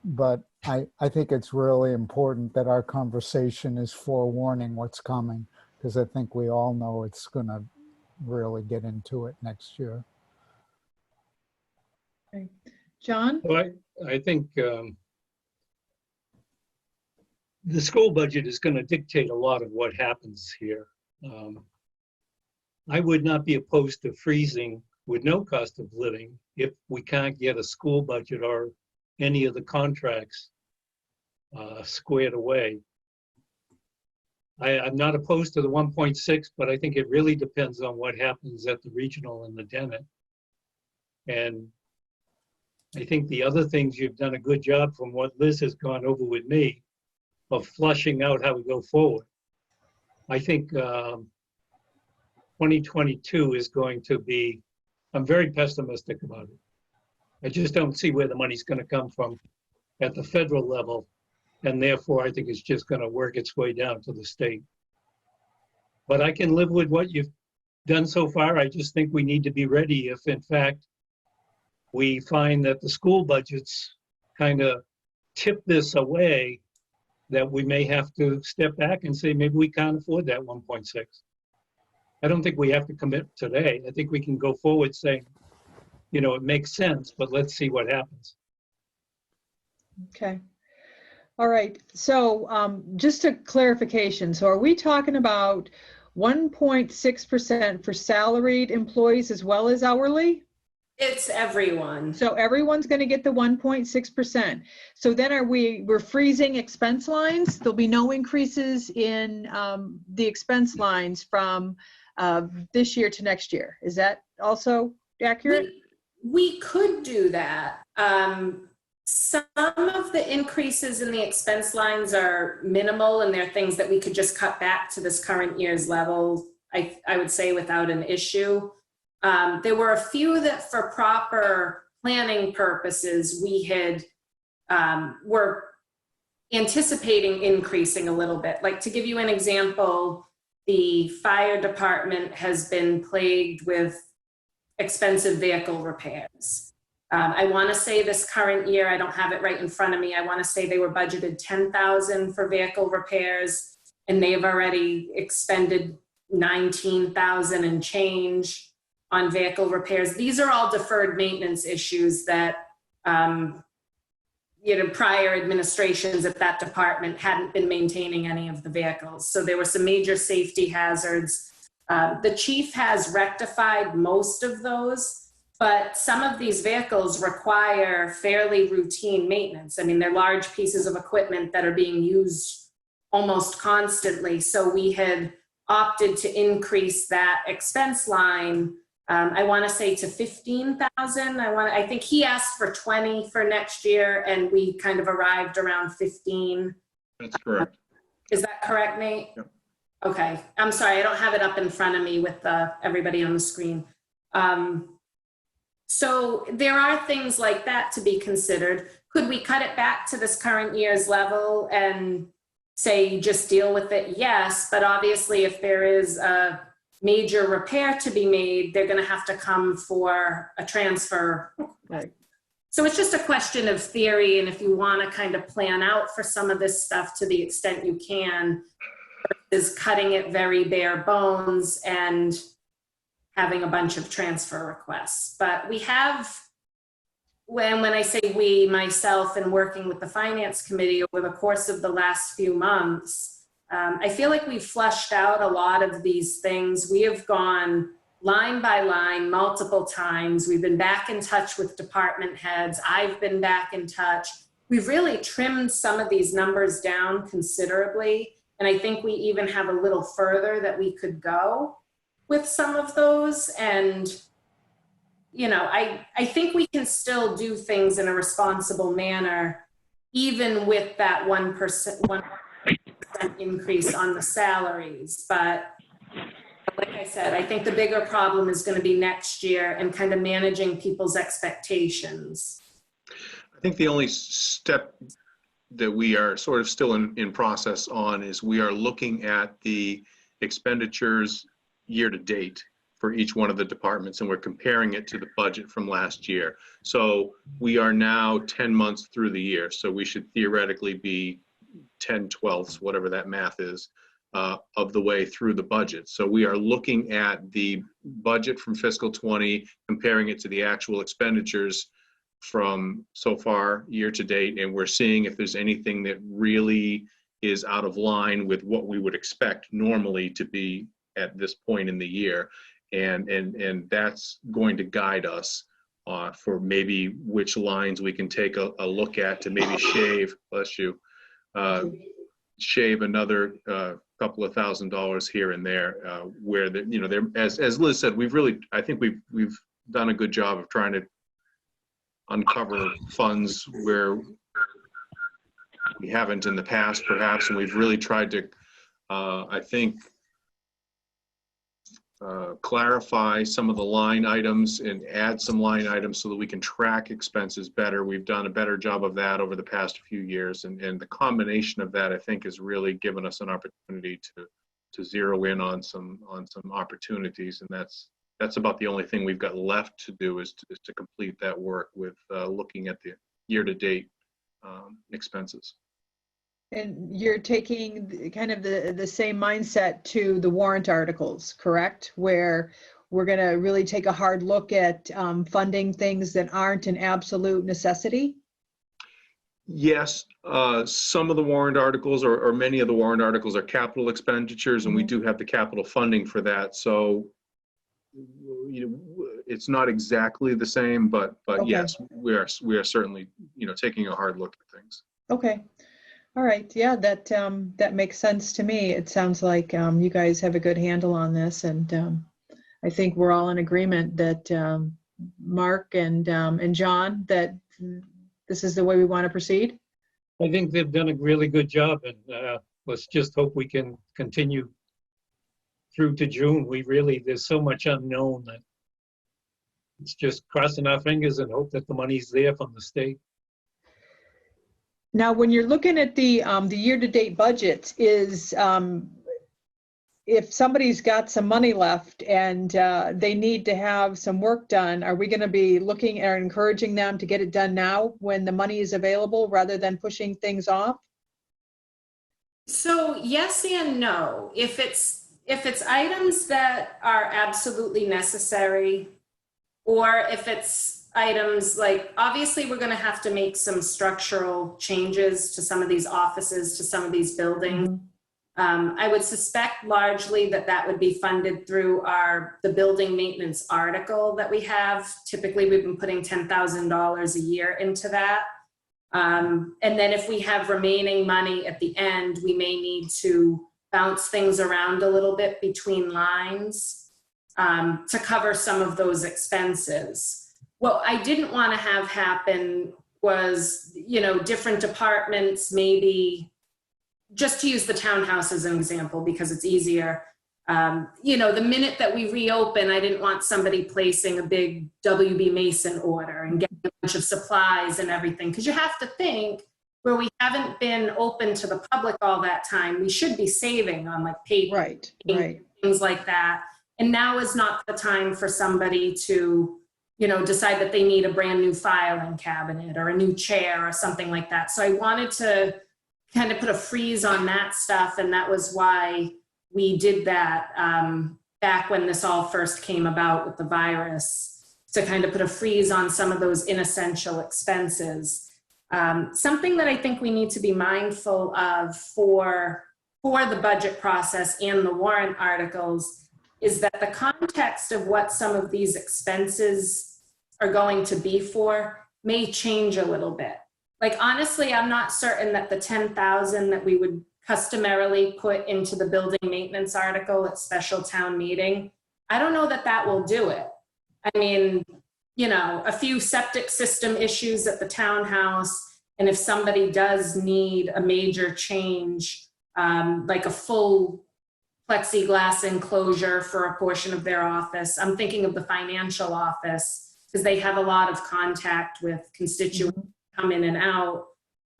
But I think it's really important that our conversation is forewarning what's coming, because I think we all know it's going to really get into it next year. Okay. John? Well, I think the school budget is going to dictate a lot of what happens here. I would not be opposed to freezing with no cost of living if we can't get a school budget or any of the contracts squared away. I'm not opposed to the 1.6, but I think it really depends on what happens at the regional and the Dennett. And I think the other things you've done a good job from what Liz has gone over with me of flushing out how we go forward. I think 2022 is going to be, I'm very pessimistic about it. I just don't see where the money's going to come from at the federal level. And therefore, I think it's just going to work its way down to the state. But I can live with what you've done so far. I just think we need to be ready if, in fact, we find that the school budgets kind of tip this away, that we may have to step back and say, maybe we can't afford that 1.6. I don't think we have to commit today. I think we can go forward saying, you know, it makes sense, but let's see what happens. Okay. All right. So just a clarification. So are we talking about 1.6% for salaried employees as well as hourly? It's everyone. So everyone's going to get the 1.6%. So then we're freezing expense lines? There'll be no increases in the expense lines from this year to next year. Is that also accurate? We could do that. Some of the increases in the expense lines are minimal, and they're things that we could just cut back to this current year's level, I would say, without an issue. There were a few that for proper planning purposes, we had, were anticipating increasing a little bit. Like, to give you an example, the fire department has been plagued with expensive vehicle repairs. I want to say this current year, I don't have it right in front of me, I want to say they were budgeted $10,000 for vehicle repairs, and they've already expended $19,000 and change on vehicle repairs. These are all deferred maintenance issues that you know, prior administrations at that department hadn't been maintaining any of the vehicles. So there were some major safety hazards. The chief has rectified most of those, but some of these vehicles require fairly routine maintenance. I mean, they're large pieces of equipment that are being used almost constantly. So we had opted to increase that expense line, I want to say to 15,000. I think he asked for 20 for next year, and we kind of arrived around 15. That's correct. Is that correct, Nate? Yep. Okay. I'm sorry, I don't have it up in front of me with everybody on the screen. So there are things like that to be considered. Could we cut it back to this current year's level and say just deal with it? Yes, but obviously if there is a major repair to be made, they're going to have to come for a transfer. Right. So it's just a question of theory, and if you want to kind of plan out for some of this stuff to the extent you can, is cutting it very bare bones and having a bunch of transfer requests. But we have, when I say we, myself, and working with the finance committee over the course of the last few months, I feel like we've fleshed out a lot of these things. We have gone line by line multiple times. We've been back in touch with department heads. I've been back in touch. We've really trimmed some of these numbers down considerably. And I think we even have a little further that we could go with some of those. And, you know, I think we can still do things in a responsible manner, even with that 1% increase on the salaries. But like I said, I think the bigger problem is going to be next year and kind of managing people's expectations. I think the only step that we are sort of still in process on is we are looking at the expenditures year to date for each one of the departments, and we're comparing it to the budget from last year. So we are now 10 months through the year, so we should theoretically be 10/12, whatever that math is, of the way through the budget. So we are looking at the budget from fiscal 20, comparing it to the actual expenditures from so far year to date, and we're seeing if there's anything that really is out of line with what we would expect normally to be at this point in the year. And that's going to guide us for maybe which lines we can take a look at to maybe shave, bless you, shave another couple of $1,000s here and there, where the, you know, there, as Liz said, I think we've done a good job of trying to uncover funds where we haven't in the past, perhaps, and we've really tried to, I think, clarify some of the line items and add some line items so that we can track expenses better. We've done a better job of that over the past few years, and the combination of that, I think, has really given us an opportunity to zero in on some opportunities, and that's about the only thing we've got left to do is to complete that work with looking at the year-to-date expenses. And you're taking kind of the same mindset to the warrant articles, correct? Where we're going to really take a hard look at funding things that aren't an absolute necessity? Yes, some of the warrant articles or many of the warrant articles are capital expenditures, and we do have the capital funding for that. So, you know, it's not exactly the same, but Okay. yes, we are certainly, you know, taking a hard look at things. Okay. All right. Yeah, that makes sense to me. It sounds like you guys have a good handle on this, and I think we're all in agreement that Mark and John, that this is the way we want to proceed. I think they've done a really good job, and let's just hope we can continue through to June. There's so much unknown that it's just crossing our fingers and hope that the money's there from the state. Now, when you're looking at the year-to-date budget, is if somebody's got some money left and they need to have some work done, are we going to be looking or encouraging them to get it done now when the money is available rather than pushing things off? So yes and no. If it's items that are absolutely necessary, or if it's items like, obviously we're going to have to make some structural changes to some of these offices, to some of these buildings. I would suspect largely that would be funded through the building maintenance article that we have. Typically we've been putting $10,000 a year into that. And then if we have remaining money at the end, we may need to bounce things around a little bit between lines to cover some of those expenses. What I didn't want to have happen was, you know, different departments, maybe, just to use the townhouse as an example because it's easier. You know, the minute that we reopen, I didn't want somebody placing a big WB Mason order and getting a bunch of supplies and everything. Because you have to think, where we haven't been open to the public all that time, we should be saving on like paper, Right. things like that. And now is not the time for somebody to, you know, decide that they need a brand new filing cabinet or a new chair or something like that. So I wanted to kind of put a freeze on that stuff. And that was why we did that back when this all first came about with the virus, to kind of put a freeze on some of those inessential expenses. Something that I think we need to be mindful of for the budget process and the warrant articles is that the context of what some of these expenses are going to be for may change a little bit. Like, honestly, I'm not certain that the 10,000 that we would customarily put into the building maintenance article at special town meeting, I don't know that will do it. I mean, you know, a few septic system issues at the townhouse, and if somebody does need a major change, like a full plexiglass enclosure for a portion of their office. I'm thinking of the financial office because they have a lot of contact with constituents come in and out,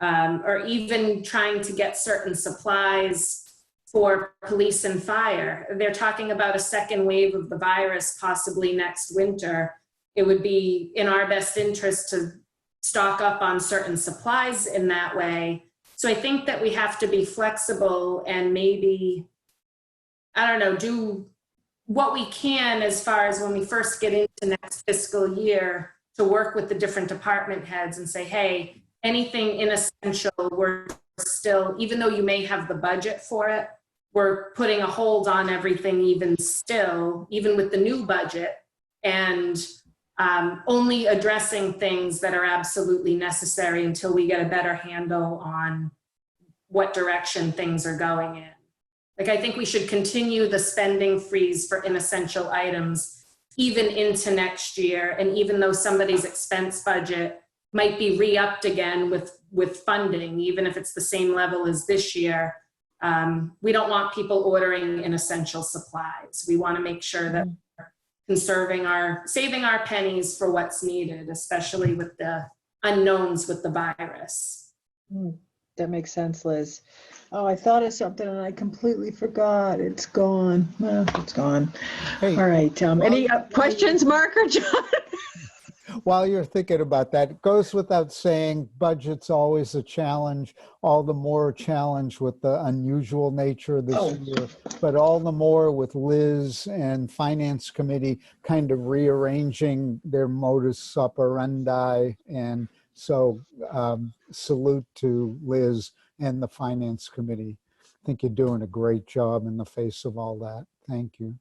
or even trying to get certain supplies for police and fire. They're talking about a second wave of the virus possibly next winter. It would be in our best interest to stock up on certain supplies in that way. So I think that we have to be flexible and maybe, I don't know, do what we can as far as when we first get into next fiscal year to work with the different department heads and say, hey, anything inessential, we're still, even though you may have the budget for it, we're putting a hold on everything even still, even with the new budget, and only addressing things that are absolutely necessary until we get a better handle on what direction things are going in. Like, I think we should continue the spending freeze for inessential items even into next year. And even though somebody's expense budget might be re-upped again with funding, even if it's the same level as this year, we don't want people ordering inessential supplies. We want to make sure that we're saving our pennies for what's needed, especially with the unknowns with the virus. That makes sense, Liz. Oh, I thought of something and I completely forgot. It's gone. Well, it's gone. Hey, All right. Any questions, Mark or John? while you're thinking about that, it goes without saying, budget's always a challenge, all the more a challenge with the unusual nature of this year, but all the more with Liz and Finance Committee kind of rearranging their modus operandi. And so salute to Liz and the Finance Committee. I think you're doing a great job in the face of all that. Thank you.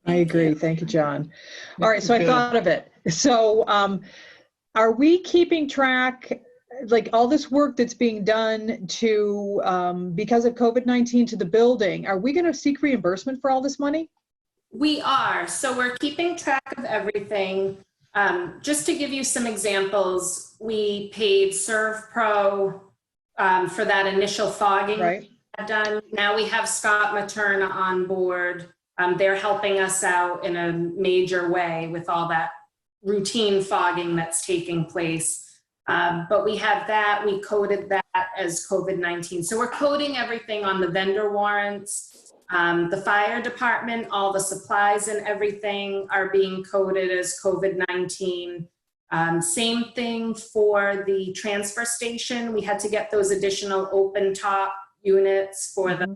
I agree. Thank you, John. All right, so I thought of it. So are we keeping track, like all this work that's being done to, because of COVID-19 to the building, are we going to seek reimbursement for all this money? We are. So we're keeping track of everything. Just to give you some examples, we paid ServPro for that initial fogging Right. done. Now we have Scott Materna on board. They're helping us out in a major way with all that routine fogging that's taking place. But we have that, we coded that as COVID-19. So we're coding everything on the vendor warrants. The fire department, all the supplies and everything are being coded as COVID-19. Same thing for the transfer station. We had to get those additional open top units for the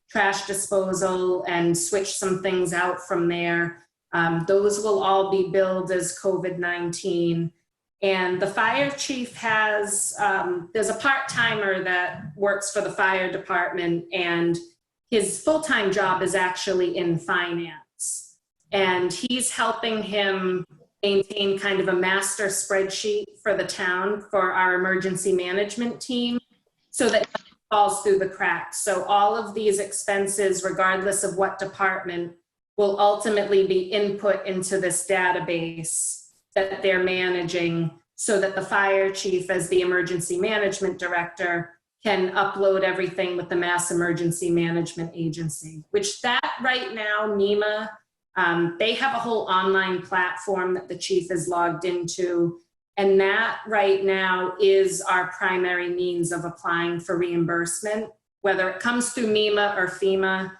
trash disposal and switch some things out from there. Those will all be billed as COVID-19. And the fire chief has, there's a part-timer that works for the fire department, and his full-time job is actually in finance. And he's helping him maintain kind of a master spreadsheet for the town for our emergency management team so that it falls through the cracks. So all of these expenses, regardless of what department, will ultimately be input into this database that they're managing so that the fire chief, as the emergency management director, can upload everything with the Mass Emergency Management Agency, which that right now, NEMA, they have a whole online platform that the chief is logged into. And that right now is our primary means of applying for reimbursement, whether it comes through MEMA or FEMA.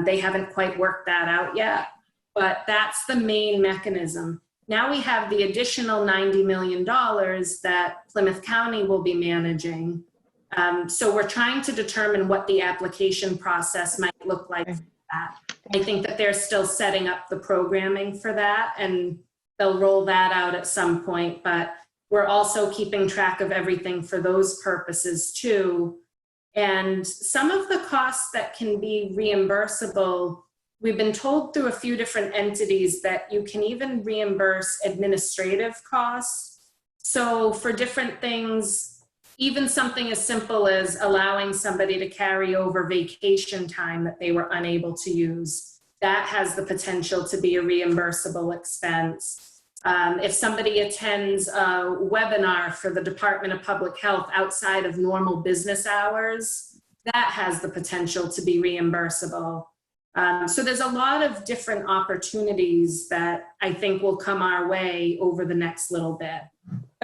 They haven't quite worked that out yet, but that's the main mechanism. Now we have the additional $90 million that Plymouth County will be managing. So we're trying to determine what the application process might look like for that. I think that they're still setting up the programming for that, and they'll roll that out at some point, but we're also keeping track of everything for those purposes too. And some of the costs that can be reimbursable, we've been told through a few different entities that you can even reimburse administrative costs. So for different things, even something as simple as allowing somebody to carry over vacation time that they were unable to use, that has the potential to be a reimbursable expense. If somebody attends a webinar for the Department of Public Health outside of normal business hours, that has the potential to be reimbursable. So there's a lot of different opportunities that I think will come our way over the next little bit.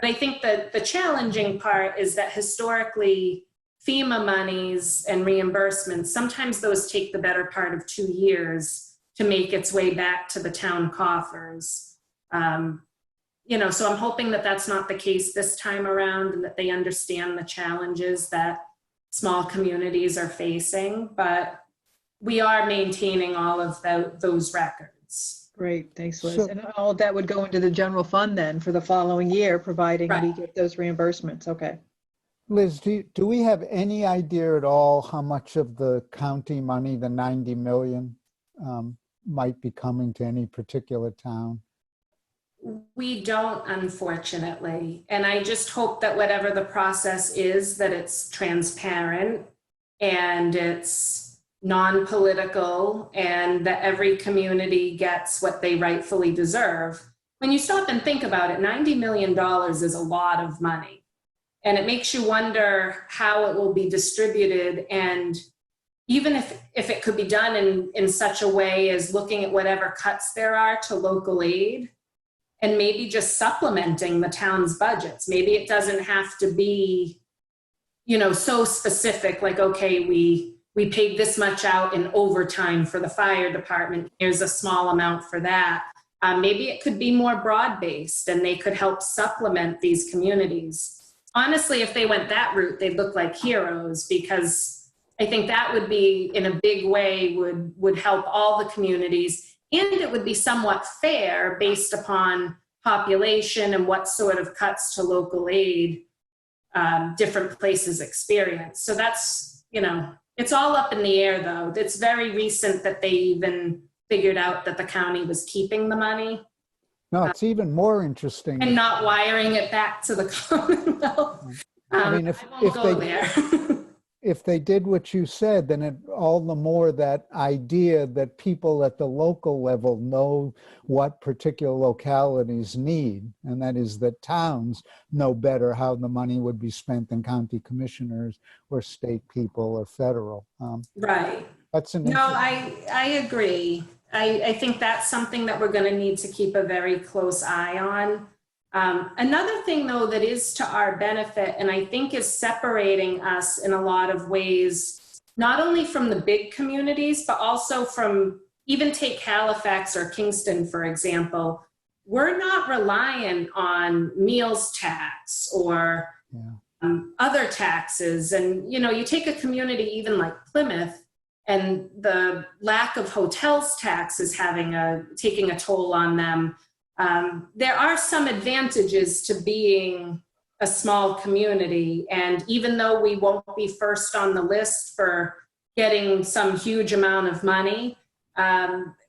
But I think that the challenging part is that historically, FEMA monies and reimbursements, sometimes those take the better part of 2 years to make its way back to the town coffers. You know, so I'm hoping that that's not the case this time around and that they understand the challenges that small communities are facing, but we are maintaining all of those records. Great, thanks, Liz. So- And all of that would go into the general fund then for the following year, providing we Right. get those reimbursements. Okay. Liz, do we have any idea at all how much of the county money, the 90 million, might be coming to any particular town? We don't, unfortunately. And I just hope that whatever the process is, that it's transparent and it's non-political, and that every community gets what they rightfully deserve. When you stop and think about it, $90 million is a lot of money. And it makes you wonder how it will be distributed. And even if it could be done in such a way as looking at whatever cuts there are to local aid and maybe just supplementing the town's budgets. Maybe it doesn't have to be, so specific, like, okay, we paid this much out in overtime for the fire department. Here's a small amount for that. Maybe it could be more broad-based and they could help supplement these communities. Honestly, if they went that route, they'd look like heroes, because I think that would be, in a big way, would help all the communities, and it would be somewhat fair based upon population and what sort of cuts to local aid different places experience. So that's, it's all up in the air, though. It's very recent that they even figured out that the county was keeping the money. No, it's even more interesting. And not wiring it back to the Commonwealth. I mean, if they did what you said, then it all the more that idea that people at the local level know what particular localities need, and that is that towns know better how the money would be spent than county commissioners or state people or federal. Right. That's an No, I agree. I think that's something that we're going to need to keep a very close eye on. Another thing, though, that is to our benefit, and I think is separating us in a lot of ways, not only from the big communities, but also from, even take Halifax or Kingston, for example. We're not reliant on meals tax or other taxes. And, you take a community even like Plymouth, and the lack of hotels tax is taking a toll on them. There are some advantages to being a small community. And even though we won't be first on the list for getting some huge amount of money,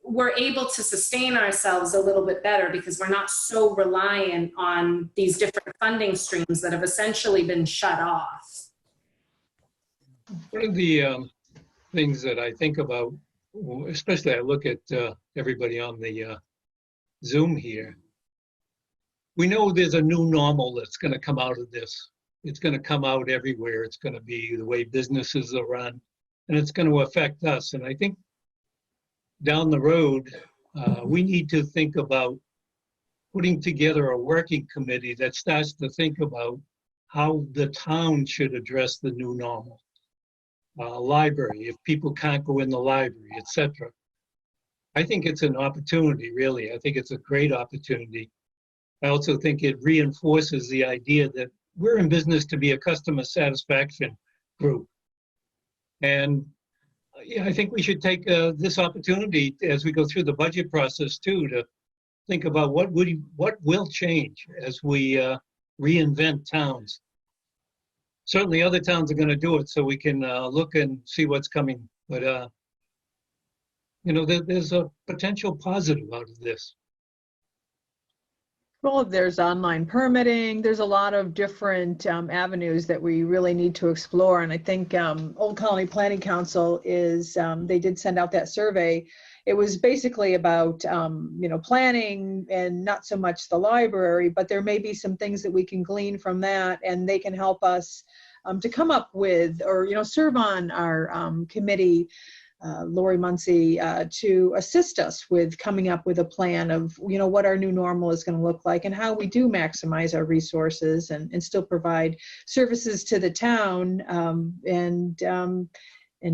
we're able to sustain ourselves a little bit better because we're not so reliant on these different funding streams that have essentially been shut off. One of the things that I think about, especially I look at everybody on the Zoom here, we know there's a new normal that's going to come out of this. It's going to come out everywhere. It's going to be the way businesses are run, and it's going to affect us. And I think down the road, we need to think about putting together a working committee that starts to think about how the town should address the new normal. Library, if people can't go in the library, etc. I think it's an opportunity, really. I think it's a great opportunity. I also think it reinforces the idea that we're in business to be a customer satisfaction group. And I think we should take this opportunity as we go through the budget process too, to think about what will change as we reinvent towns. Certainly other towns are going to do it, so we can look and see what's coming. But, there's a potential positive out of this. Well, there's online permitting. There's a lot of different avenues that we really need to explore. And I think Old Colony Planning Council they did send out that survey. It was basically about, planning and not so much the library, but there may be some things that we can glean from that, and they can help us to come up with, or, serve on our committee, Lori Muncie, to assist us with coming up with a plan of, what our new normal is going to look like and how we do maximize our resources and still provide services to the town and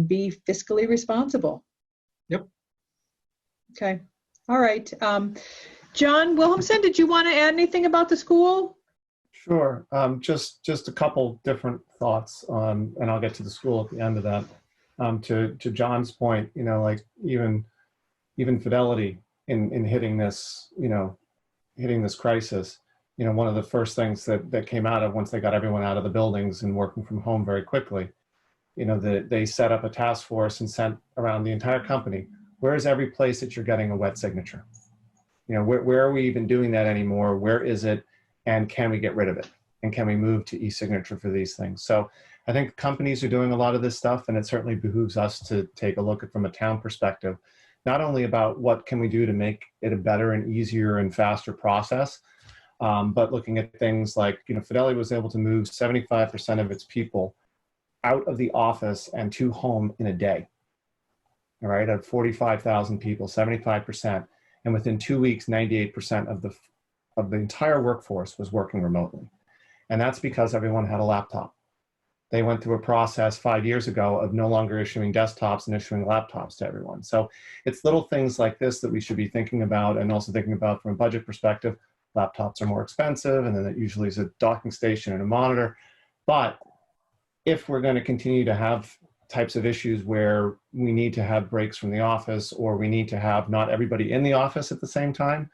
be fiscally responsible. Yep. Okay. All right. John Williamson, did you want to add anything about the school? Sure. Just a couple different thoughts on, and I'll get to the school at the end of that. To John's point, like even Fidelity in hitting this, hitting this crisis, one of the first things that came out of, once they got everyone out of the buildings and working from home very quickly, they set up a task force and sent around the entire company, where's every place that you're getting a wet signature? Where are we even doing that anymore? Where is it? And can we get rid of it? And can we move to e-signature for these things? So I think companies are doing a lot of this stuff, and it certainly behooves us to take a look at from a town perspective, not only about what can we do to make it a better and easier and faster process, but looking at things like, Fidelity was able to move 75% of its people out of the office and to home in a day. All right, at 45,000 people, 75%, and within 2 weeks, 98% of the entire workforce was working remotely, and that's because everyone had a laptop. They went through a process 5 years ago of no longer issuing desktops and issuing laptops to everyone. So it's little things like this that we should be thinking about, and also thinking about from a budget perspective. Laptops are more expensive, and then it usually is a docking station and a monitor. But if we're going to continue to have types of issues where we need to have breaks from the office, or we need to have not everybody in the office at the same time,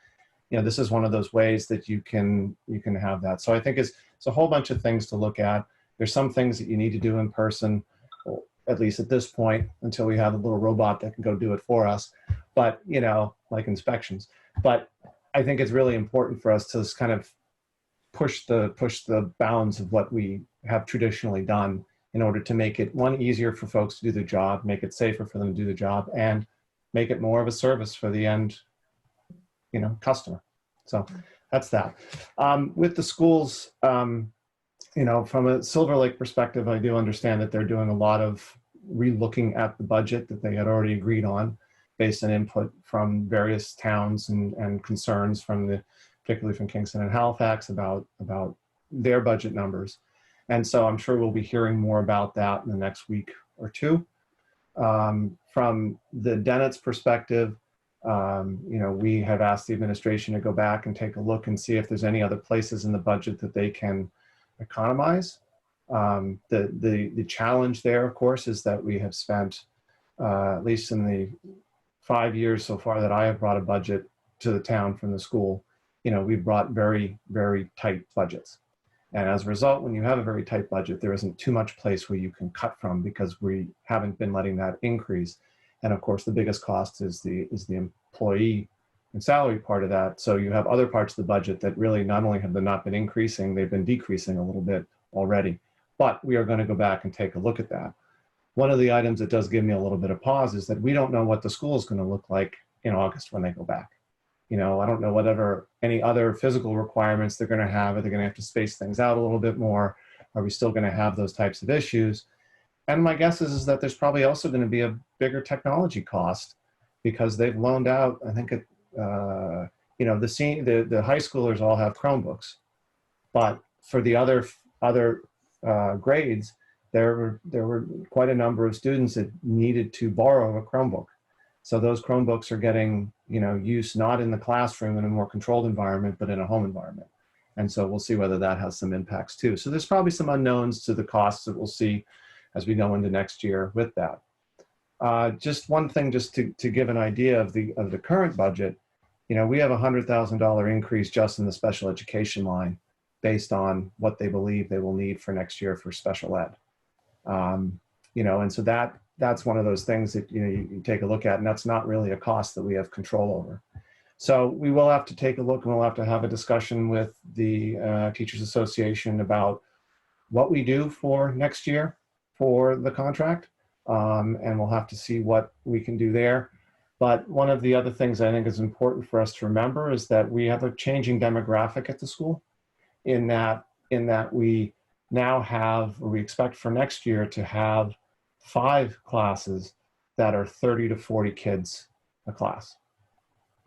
this is one of those ways that you can have that. So I think it's a whole bunch of things to look at. There's some things that you need to do in person, at least at this point, until we have a little robot that can go do it for us. But, like inspections. But I think it's really important for us to just kind of push the bounds of what we have traditionally done in order to make it, one, easier for folks to do their job, make it safer for them to do the job, and make it more of a service for the end, customer. So that's that. With the schools, from a Silver Lake perspective, I do understand that they're doing a lot of re-looking at the budget that they had already agreed on, based on input from various towns and concerns particularly from Kingston and Halifax about their budget numbers. And so I'm sure we'll be hearing more about that in the next week or two. From the Dennett's perspective, we have asked the administration to go back and take a look and see if there's any other places in the budget that they can economize. The challenge there, of course, is that we have spent, at least in the 5 years so far that I have brought a budget to the town from the school, we've brought very, very tight budgets. And as a result, when you have a very tight budget, there isn't too much place where you can cut from, because we haven't been letting that increase. And of course, the biggest cost is the employee and salary part of that. So you have other parts of the budget that really not only have they not been increasing, they've been decreasing a little bit already. But we are going to go back and take a look at that. One of the items that does give me a little bit of pause is that we don't know what the school is going to look like in August when they go back. I don't know whatever any other physical requirements they're going to have. Are they going to have to space things out a little bit more? Are we still going to have those types of issues? And my guess is that there's probably also going to be a bigger technology cost, because they've loaned out, I think, the high schoolers all have Chromebooks, but for the other grades, there were quite a number of students that needed to borrow a Chromebook. So those Chromebooks are getting, use not in the classroom in a more controlled environment, but in a home environment. And so we'll see whether that has some impacts too. So there's probably some unknowns to the costs that we'll see as we go into next year with that. Just one thing, just to give an idea of the current budget, we have a $100,000 increase just in the special education line, based on what they believe they will need for next year for special ed. And so that's one of those things that you take a look at, and that's not really a cost that we have control over. So we will have to take a look, and we'll have to have a discussion with the Teachers Association about what we do for next year for the contract, and we'll have to see what we can do there. But one of the other things I think is important for us to remember is that we have a changing demographic at the school, in that we now have, or we expect for next year to have 5 classes that are 30 to 40 kids a class,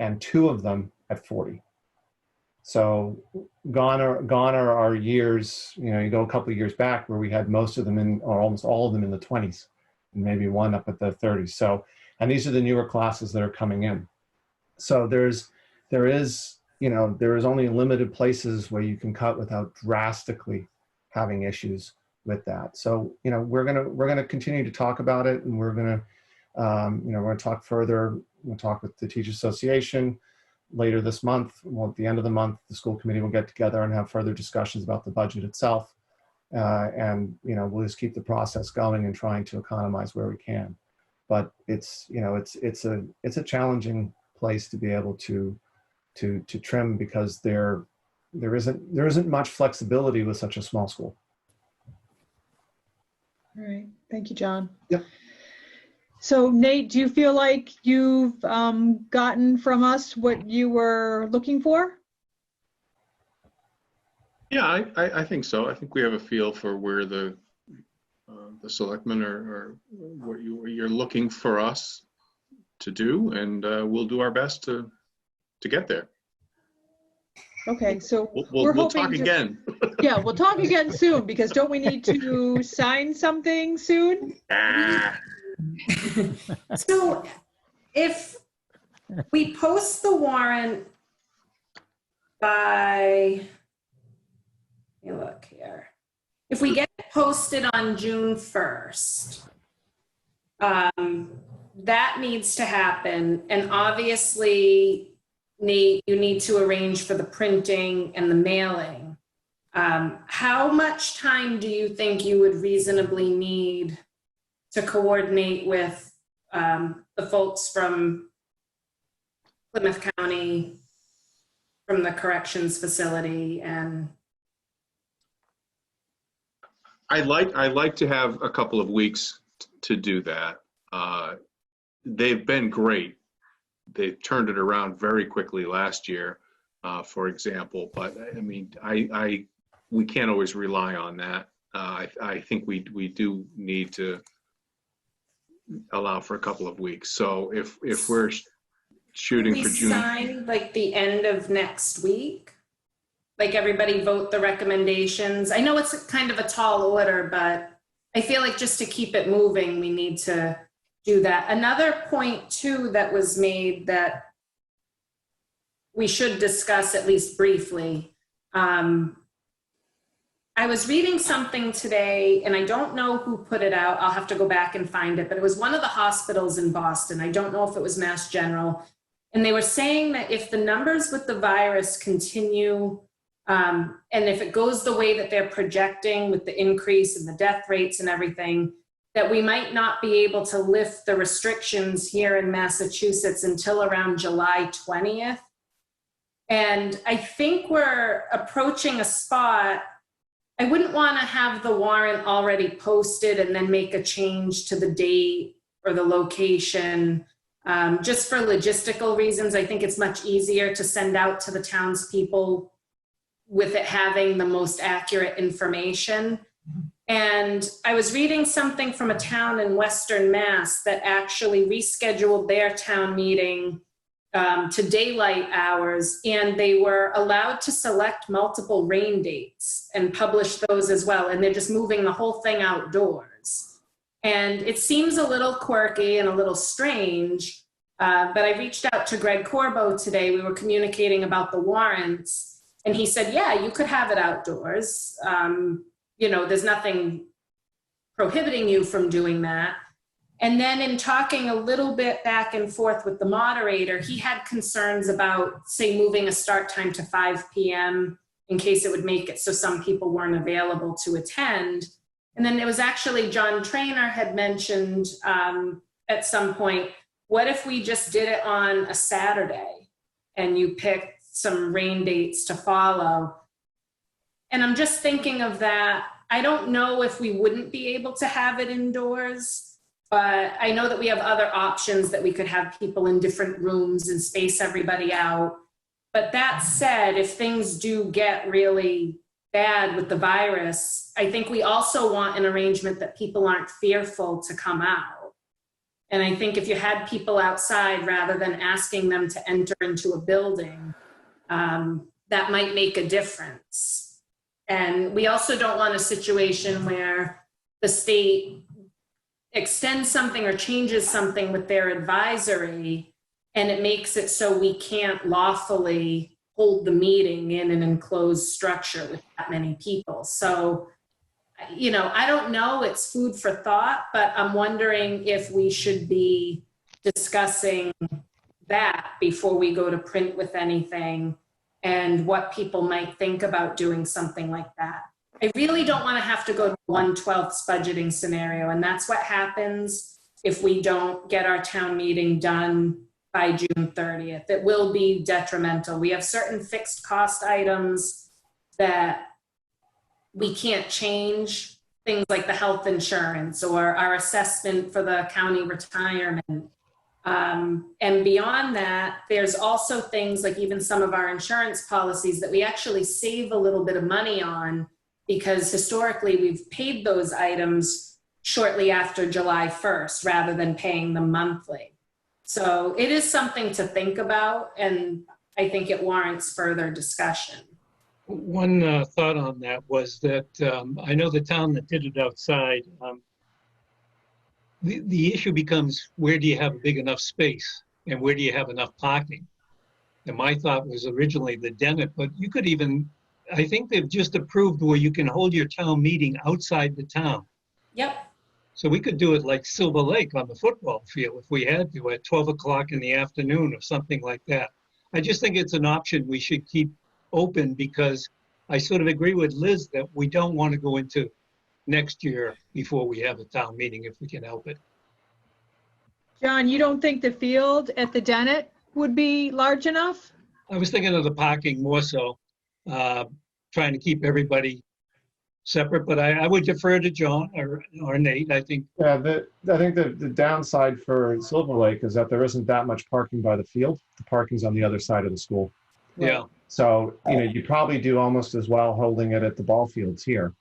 and 2 of them at 40. So gone are our years, you go a couple of years back where we had most of them in, or almost all of them in the 20s, and maybe one up at the 30s. So, and these are the newer classes that are coming in. So there is only limited places where you can cut without drastically having issues with that. So, we're gonna continue to talk about it, and we're gonna talk further. We'll talk with the Teachers Association later this month. Well, at the end of the month, the school committee will get together and have further discussions about the budget itself. And we'll just keep the process going and trying to economize where we can. But it's a challenging place to be able to trim, because they're there isn't much flexibility with such a small school. All right, thank you, John. Yep. So Nate, do you feel like you've gotten from us what you were looking for? Yeah, I think so. I think we have a feel for where the selectmen are what you're looking for us to do, and we'll do our best to get there. Okay, so We'll talk again. Yeah, we'll talk again soon, because don't we need to sign something soon? So if we post the warrant by, let me look here. If we get it posted on June 1st, that needs to happen. And obviously, Nate, you need to arrange for the printing and the mailing. How much time do you think you would reasonably need to coordinate with the folks from Plymouth County, from the corrections facility? And I'd like to have a couple of weeks to do that. They've been great. They turned it around very quickly last year, for example. But I mean, we can't always rely on that. I think we do need to allow for a couple of weeks. So if we're shooting for June, sign like the end of next week, like everybody vote the recommendations. I know it's kind of a tall order, but I feel like just to keep it moving, we need to do that. Another point too that was made that we should discuss at least briefly. I was reading something today, and I don't know who put it out. I'll have to go back and find it, but it was one of the hospitals in Boston. I don't know if it was Mass General. And they were saying that if the numbers with the virus continue, and if it goes the way that they're projecting with the increase in the death rates and everything, that we might not be able to lift the restrictions here in Massachusetts until around July 20th. And I think we're approaching a spot. I wouldn't want to have the warrant already posted and then make a change to the date or the location. Just for logistical reasons, I think it's much easier to send out to the townspeople with it having the most accurate information. And I was reading something from a town in Western Mass that actually rescheduled their town meeting to daylight hours, and they were allowed to select multiple rain dates and publish those as well. And they're just moving the whole thing outdoors. And it seems a little quirky and a little strange, but I reached out to Greg Corbo today. We were communicating about the warrants, and he said, yeah, you could have it outdoors. You know, there's nothing prohibiting you from doing that. And then in talking a little bit back and forth with the moderator, he had concerns about, say, moving a start time to 5 p.m. in case it would make it so some people weren't available to attend. And then it was actually John Trainer had mentioned at some point, what if we just did it on a Saturday and you picked some rain dates to follow? And I'm just thinking of that. I don't know if we wouldn't be able to have it indoors, but I know that we have other options that we could have people in different rooms and space everybody out. But that said, if things do get really bad with the virus, I think we also want an arrangement that people aren't fearful to come out. And I think if you had people outside rather than asking them to enter into a building, that might make a difference. And we also don't want a situation where the state extends something or changes something with their advisory, and it makes it so we can't lawfully hold the meeting in an enclosed structure with that many people. So, you know, I don't know, it's food for thought, but I'm wondering if we should be discussing that before we go to print with anything, and what people might think about doing something like that. I really don't want to have to go to 1/12 budgeting scenario, and that's what happens if we don't get our town meeting done by June 30th. It will be detrimental. We have certain fixed cost items that we can't change things like the health insurance or our assessment for the county retirement. And beyond that, there's also things like even some of our insurance policies that we actually save a little bit of money on, because historically we've paid those items shortly after July 1st rather than paying them monthly. So it is something to think about, and I think it warrants further discussion. One thought on that was that I know the town that did it outside, the issue becomes, where do you have a big enough space and where do you have enough parking? And my thought was originally the Dennett, but you could even, I think they've just approved where you can hold your town meeting outside the town. Yep. So we could do it like Silver Lake on the football field if we had to at 12 o'clock in the afternoon or something like that. I just think it's an option we should keep open, because I sort of agree with Liz that we don't want to go into next year before we have a town meeting if we can help it. John, you don't think the field at the Dennett would be large enough? I was thinking of the parking more so, trying to keep everybody separate, but I would defer to John or Nate, I think. Yeah, I think the downside for Silver Lake is that there isn't that much parking by the field. The parking's on the other side of the school. Yeah, So, you probably do almost as well holding it at the ball fields here.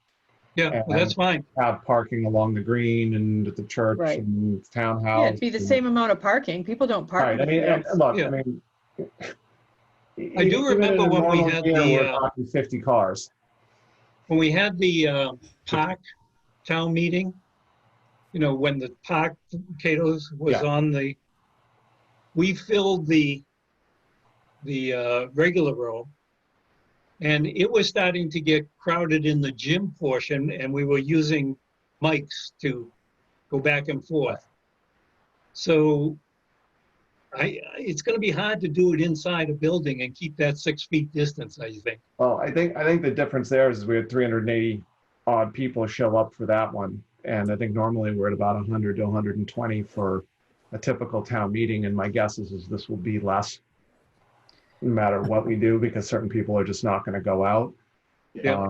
yeah, well, that's fine. Have parking along the green and at the church Right. and townhouse. Yeah, it'd be the same amount of parking. People don't park. Right, I in mean, and fields. look, Yeah. I mean. I do even remember in a when we normal had year, the, we're talking 50 cars. When we had the park town meeting, when the park potatoes was Yeah. on we filled the regular row, and it was starting to get crowded in the gym portion, and we were using mics to go back and forth. So it's going to be hard to do it inside a building and keep that 6 feet distance, I think. Well, I think the difference there is we had 380 odd people show up for that one. And I think normally we're at about 100 to 120 for a typical town meeting. And my guess is this will be less no matter what we do, because certain people are just not going to go out. Yeah.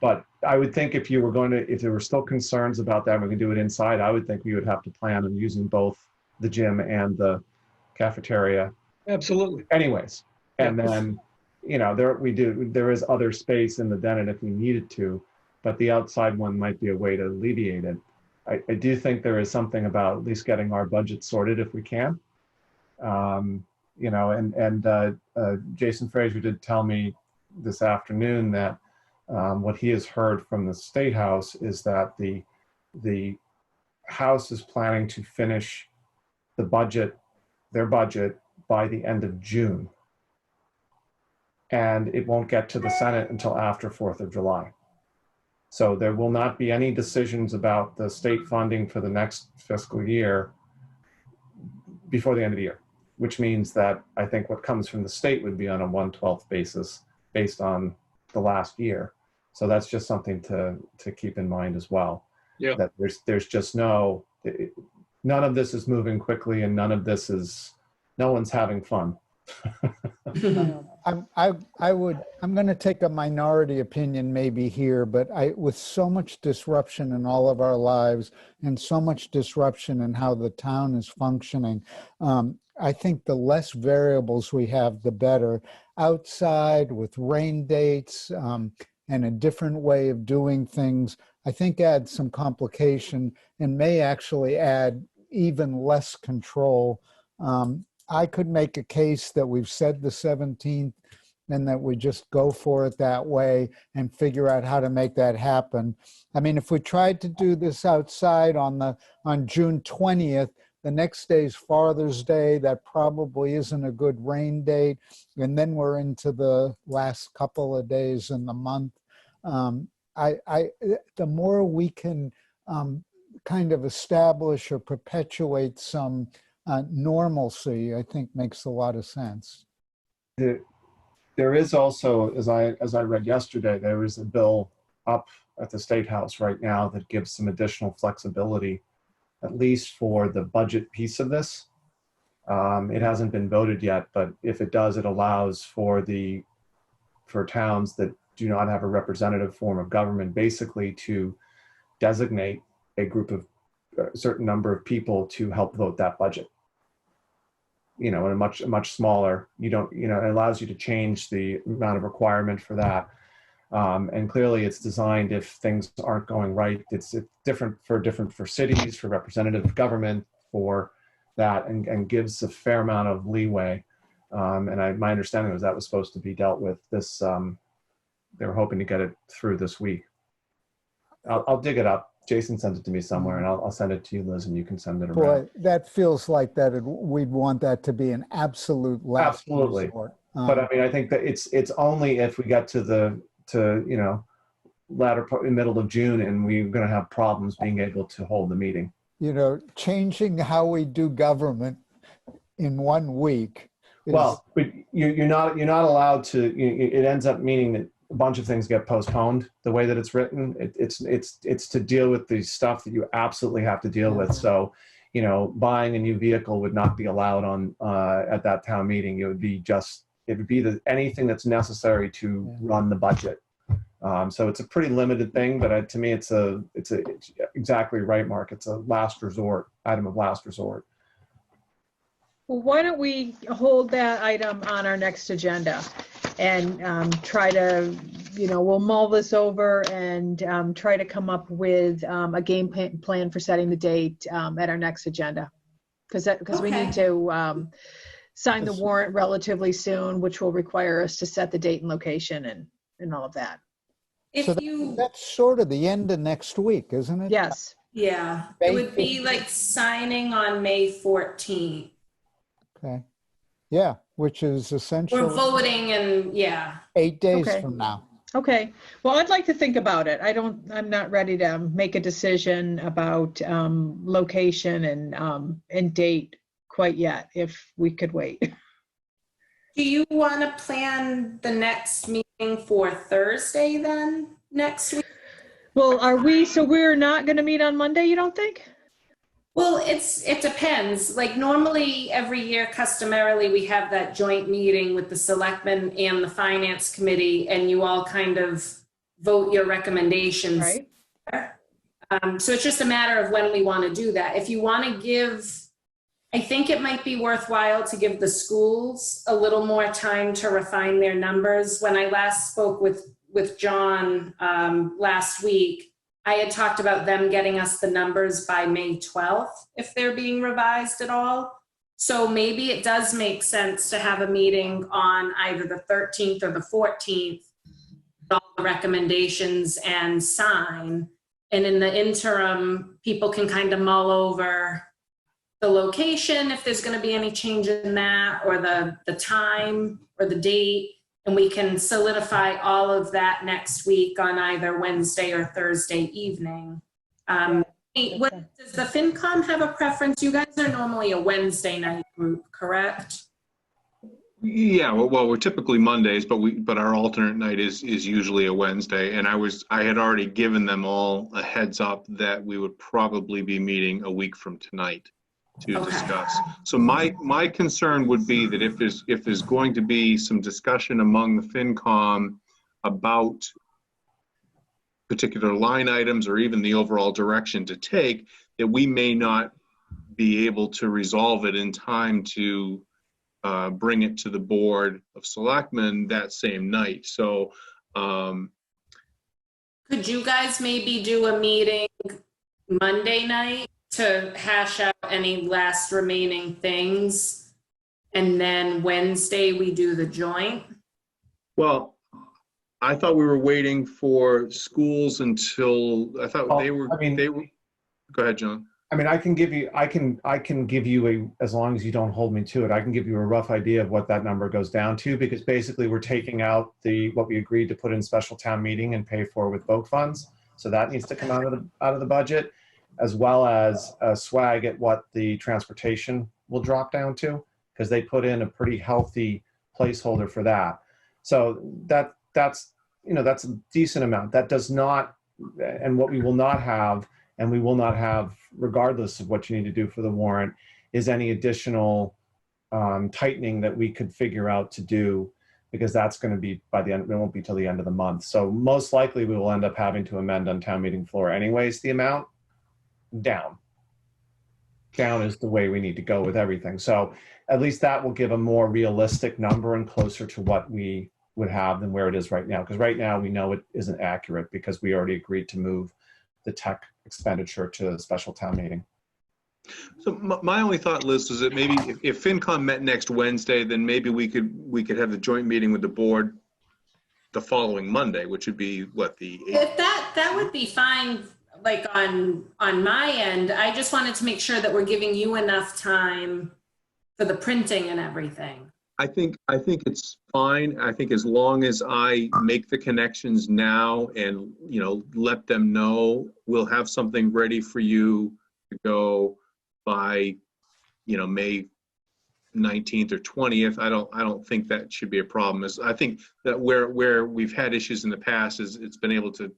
But I would think if there were still concerns about that, we can do it inside, I would think we would have to plan on using both the gym and the cafeteria. Absolutely. Anyways, and Yeah. then, there is other space in the Dennett if we needed to, but the outside one might be a way to alleviate it. I do think there is something about at least getting our budget sorted if we can. Jason Fraser did tell me this afternoon that what he has heard from the State House is that the House is planning to finish their budget by the end of June. And it won't get to the Senate until after 4th of July. So there will not be any decisions about the state funding for the next fiscal year before the end of the year, which means that I think what comes from the state would be on a 1/12 basis based on the last year. So that's just something to keep in mind as well. Yeah. That there's just none of this is moving quickly, and no one's having fun. I'm going to take a minority opinion maybe here, but with so much disruption in all of our lives and so much disruption in how the town is functioning, I think the less variables we have, the better. Outside with rain dates and a different way of doing things, I think adds some complication and may actually add even less control. I could make a case that we've said the 17th and that we just go for it that way and figure out how to make that happen. I mean, if we tried to do this outside on June 20th, the next day's Father's Day, that probably isn't a good rain date. And then we're into the last couple of days in the month. The more we can kind of establish or perpetuate some normalcy, I think makes a lot of sense. There is also, as I read yesterday, there is a bill up at the State House right now that gives some additional flexibility, at least for the budget piece of this. It hasn't been voted yet, but if it does, it allows for towns that do not have a representative form of government, basically to designate a group of a certain number of people to help vote that budget. You know, in a much smaller, you don't, you know, it allows you to change the amount of requirement for that. And clearly it's designed if things aren't going right. It's different for cities, for representative government, for that, and gives a fair amount of leeway. And my understanding was that was supposed to be dealt with this, they were hoping to get it through this week. I'll dig it up. Jason sent it to me somewhere, and I'll send it to you, Liz, and you can send it around. Boy, that feels like that we'd want that to be an absolute last Absolutely. resort. But I mean, I think that it's only if we get to you know, middle of June, and we're going to have problems being able to hold the meeting. You know, changing how we do government in 1 week. Well, but you're not allowed to. It ends up meaning that a bunch of things get postponed. The way that it's written, it's to deal with the stuff that you absolutely have to deal with. So, you know, buying a new vehicle would not be allowed on at that town meeting. It would be anything that's necessary to run the budget. So it's a pretty limited thing, but to me, it's exactly right, Mark. It's a last resort, item of last resort. Well, why don't we hold that item on our next agenda and try to, you know, we'll mull this over and try to come up with a game plan for setting the date at our next agenda. Because we need to sign the warrant relatively soon, which will require us to set the date and location and all of that. That's sort of the end of next week, isn't it? Yes. Yeah, it would be like signing on May 14th. Okay. Yeah, which is essentially. We're voting and 8 days Okay. from now. Okay. Well, I'd like to think about it. I'm not ready to make a decision about location and date quite yet, if we could wait. Do you want to plan the next meeting for Thursday then, next week? Well, so we're not going to meet on Monday, you don't think? Well, it depends. Like normally every year, customarily, we have that joint meeting with the Selectmen and the Finance Committee, and you all kind of vote your recommendations. Right. So it's just a matter of when we want to do that. If you want to I think it might be worthwhile to give the schools a little more time to refine their numbers. When I last spoke with John last week, I had talked about them getting us the numbers by May 12th, if they're being revised at all. So maybe it does make sense to have a meeting on either the 13th or the 14th, all the recommendations and sign. And in the interim, people can kind of mull over the location, if there's going to be any change in that, or the time or the date. And we can solidify all of that next week on either Wednesday or Thursday evening. Does the FinCom have a preference? You guys are normally a Wednesday night group, correct? Yeah, well, we're typically Mondays, but our alternate night is usually a Wednesday. And I had already given them all a heads up that we would probably be meeting a week from tonight to discuss. So my concern would be that if there's going to be some discussion among the FinCom about particular line items or even the overall direction to take, that we may not be able to resolve it in time to bring it to the Board of Selectmen that same night. So could you guys maybe do a meeting Monday night to hash out any last remaining things, and then Wednesday we do the joint? Well, I thought we were waiting for schools until, I thought they were. Go ahead, John. I mean, I can give you as long as you don't hold me to it, I can give you a rough idea of what that number goes down to, because basically we're taking out what we agreed to put in special town meeting and pay for with vote funds. So that needs to come out of the budget, as well as a swag at what the transportation will drop down to, because they put in a pretty healthy placeholder for that. So that's a decent amount. That does not, and what we will not have, and we will not have, regardless of what you need to do for the warrant, is any additional tightening that we could figure out to do because that's going to be by the end, it won't be till the end of the month. So most likely we will end up having to amend on town meeting floor anyways, the amount down. Down is the way we need to go with everything. So at least that will give a more realistic number and closer to what we would have than where it is right now. Because right now we know it isn't accurate because we already agreed to move the tech expenditure to a special town meeting. So my only thought, Liz, is that maybe if FinCom met next Wednesday, then maybe we could have the joint meeting with the board the following Monday, which would be what, the 8th? If that would be fine, like on my end. I just wanted to make sure that we're giving you enough time for the printing and everything. I think it's fine. I think as long as I make the connections now and, let them know, we'll have something ready for you to go by, May 19th or 20th. I don't think that should be a problem. I think that where we've had issues in the past is it's been able to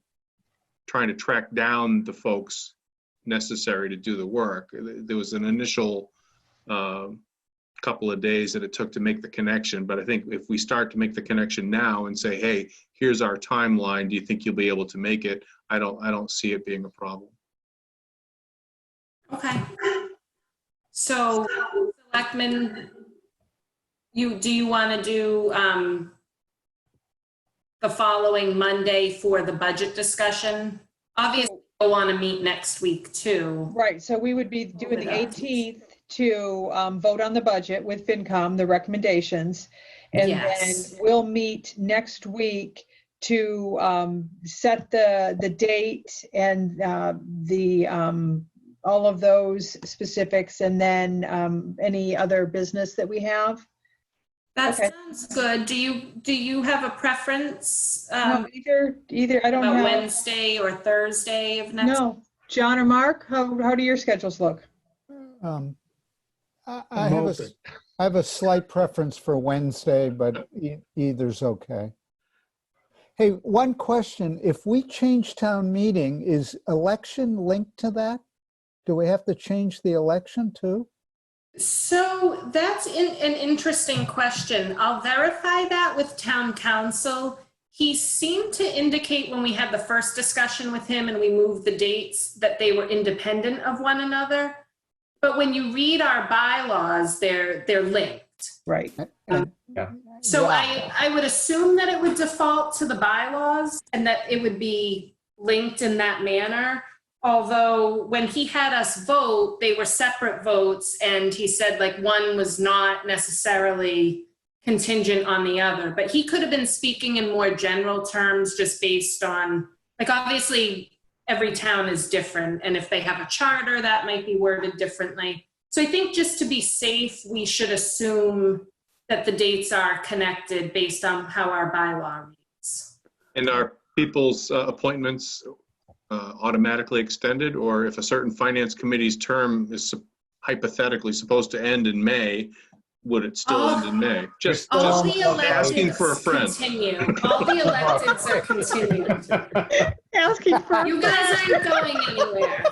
trying to track down the folks necessary to do the work. There was an initial couple of days that it took to make the connection, but I think if we start to make the connection now and say, hey, here's our timeline, do you think you'll be able to make it? I don't see it being a problem. Okay. So, Selectmen, do you want to do the following Monday for the budget discussion? Obviously, we'll want to meet next week too. Right, so we would be doing the 18th to vote on the budget with FinCom, the recommendations. And Yes. then we'll meet next week to set the date and all of those specifics, and then any other business that we have. That Okay. sounds good. Do you have a preference No, either, I don't about have. Wednesday or Thursday of next? No, John or Mark, how do your schedules look? I I'm have open. I have a slight preference for Wednesday, but either's okay. Hey, one question. If we change town meeting, is election linked to that? Do we have to change the election too? So that's an interesting question. I'll verify that with town council. He seemed to indicate when we had the first discussion with him and we moved the dates that they were independent of one another. But when you read our bylaws, they're linked. Right. So Yeah. I would assume that it would default to the bylaws and that it would be linked in that manner. Although when he had us vote, they were separate votes, and he said like one was not necessarily contingent on the other. But he could have been speaking in more general terms just based on, like, obviously every town is different, and if they have a charter, that might be worded differently. So I think just to be safe, we should assume that the dates are connected based on how our bylaw reads. And are people's appointments automatically extended, or if a certain finance committee's term is hypothetically supposed to end in May, would it still end in May? Just All the asking for a electeds friend. continue. All the electeds are continuing. Asking for. You guys aren't going anywhere.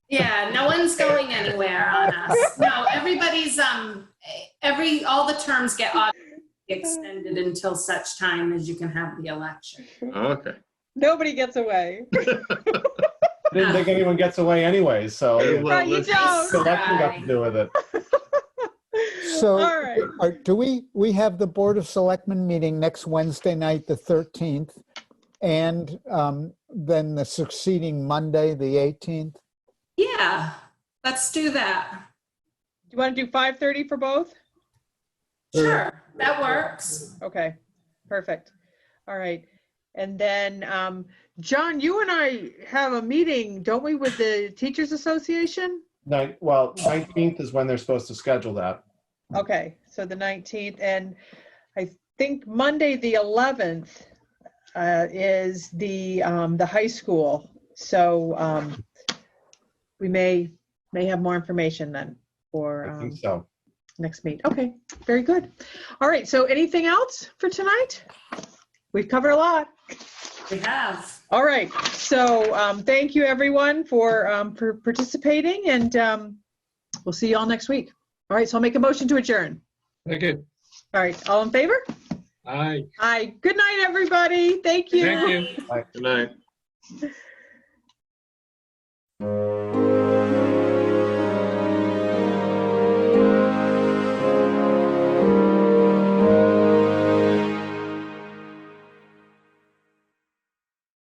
Yeah, no one's going anywhere on us. No, everybody's, all the terms get automatically extended until such time as you can have the election. Okay. Nobody gets away. I didn't think anyone gets away anyways, so Yeah, well, Right, you let's- don't. selection got to do with it. So All right. do we have the Board of Selectmen meeting next Wednesday night, the 13th, and then the succeeding Monday, the 18th? Yeah, let's do that. Do you want to do 5:30 for both? Sure, that works. Okay, perfect. All right. And then, John, you and I have a meeting, don't we, with the Teachers Association? 19th is when they're supposed to schedule that. Okay, so the 19th, and I think Monday, the 11th, is the high school. So we may have more information then I for think so. next meet. Okay, very good. All right, so anything else for tonight? We've covered a lot. We have. All right, so thank you everyone for participating, and we'll see you all next week. All right, so I'll make a motion to adjourn. Okay. All right, all in favor? Aye. Aye. Good night, everybody. Thank you. Thank you. Good night.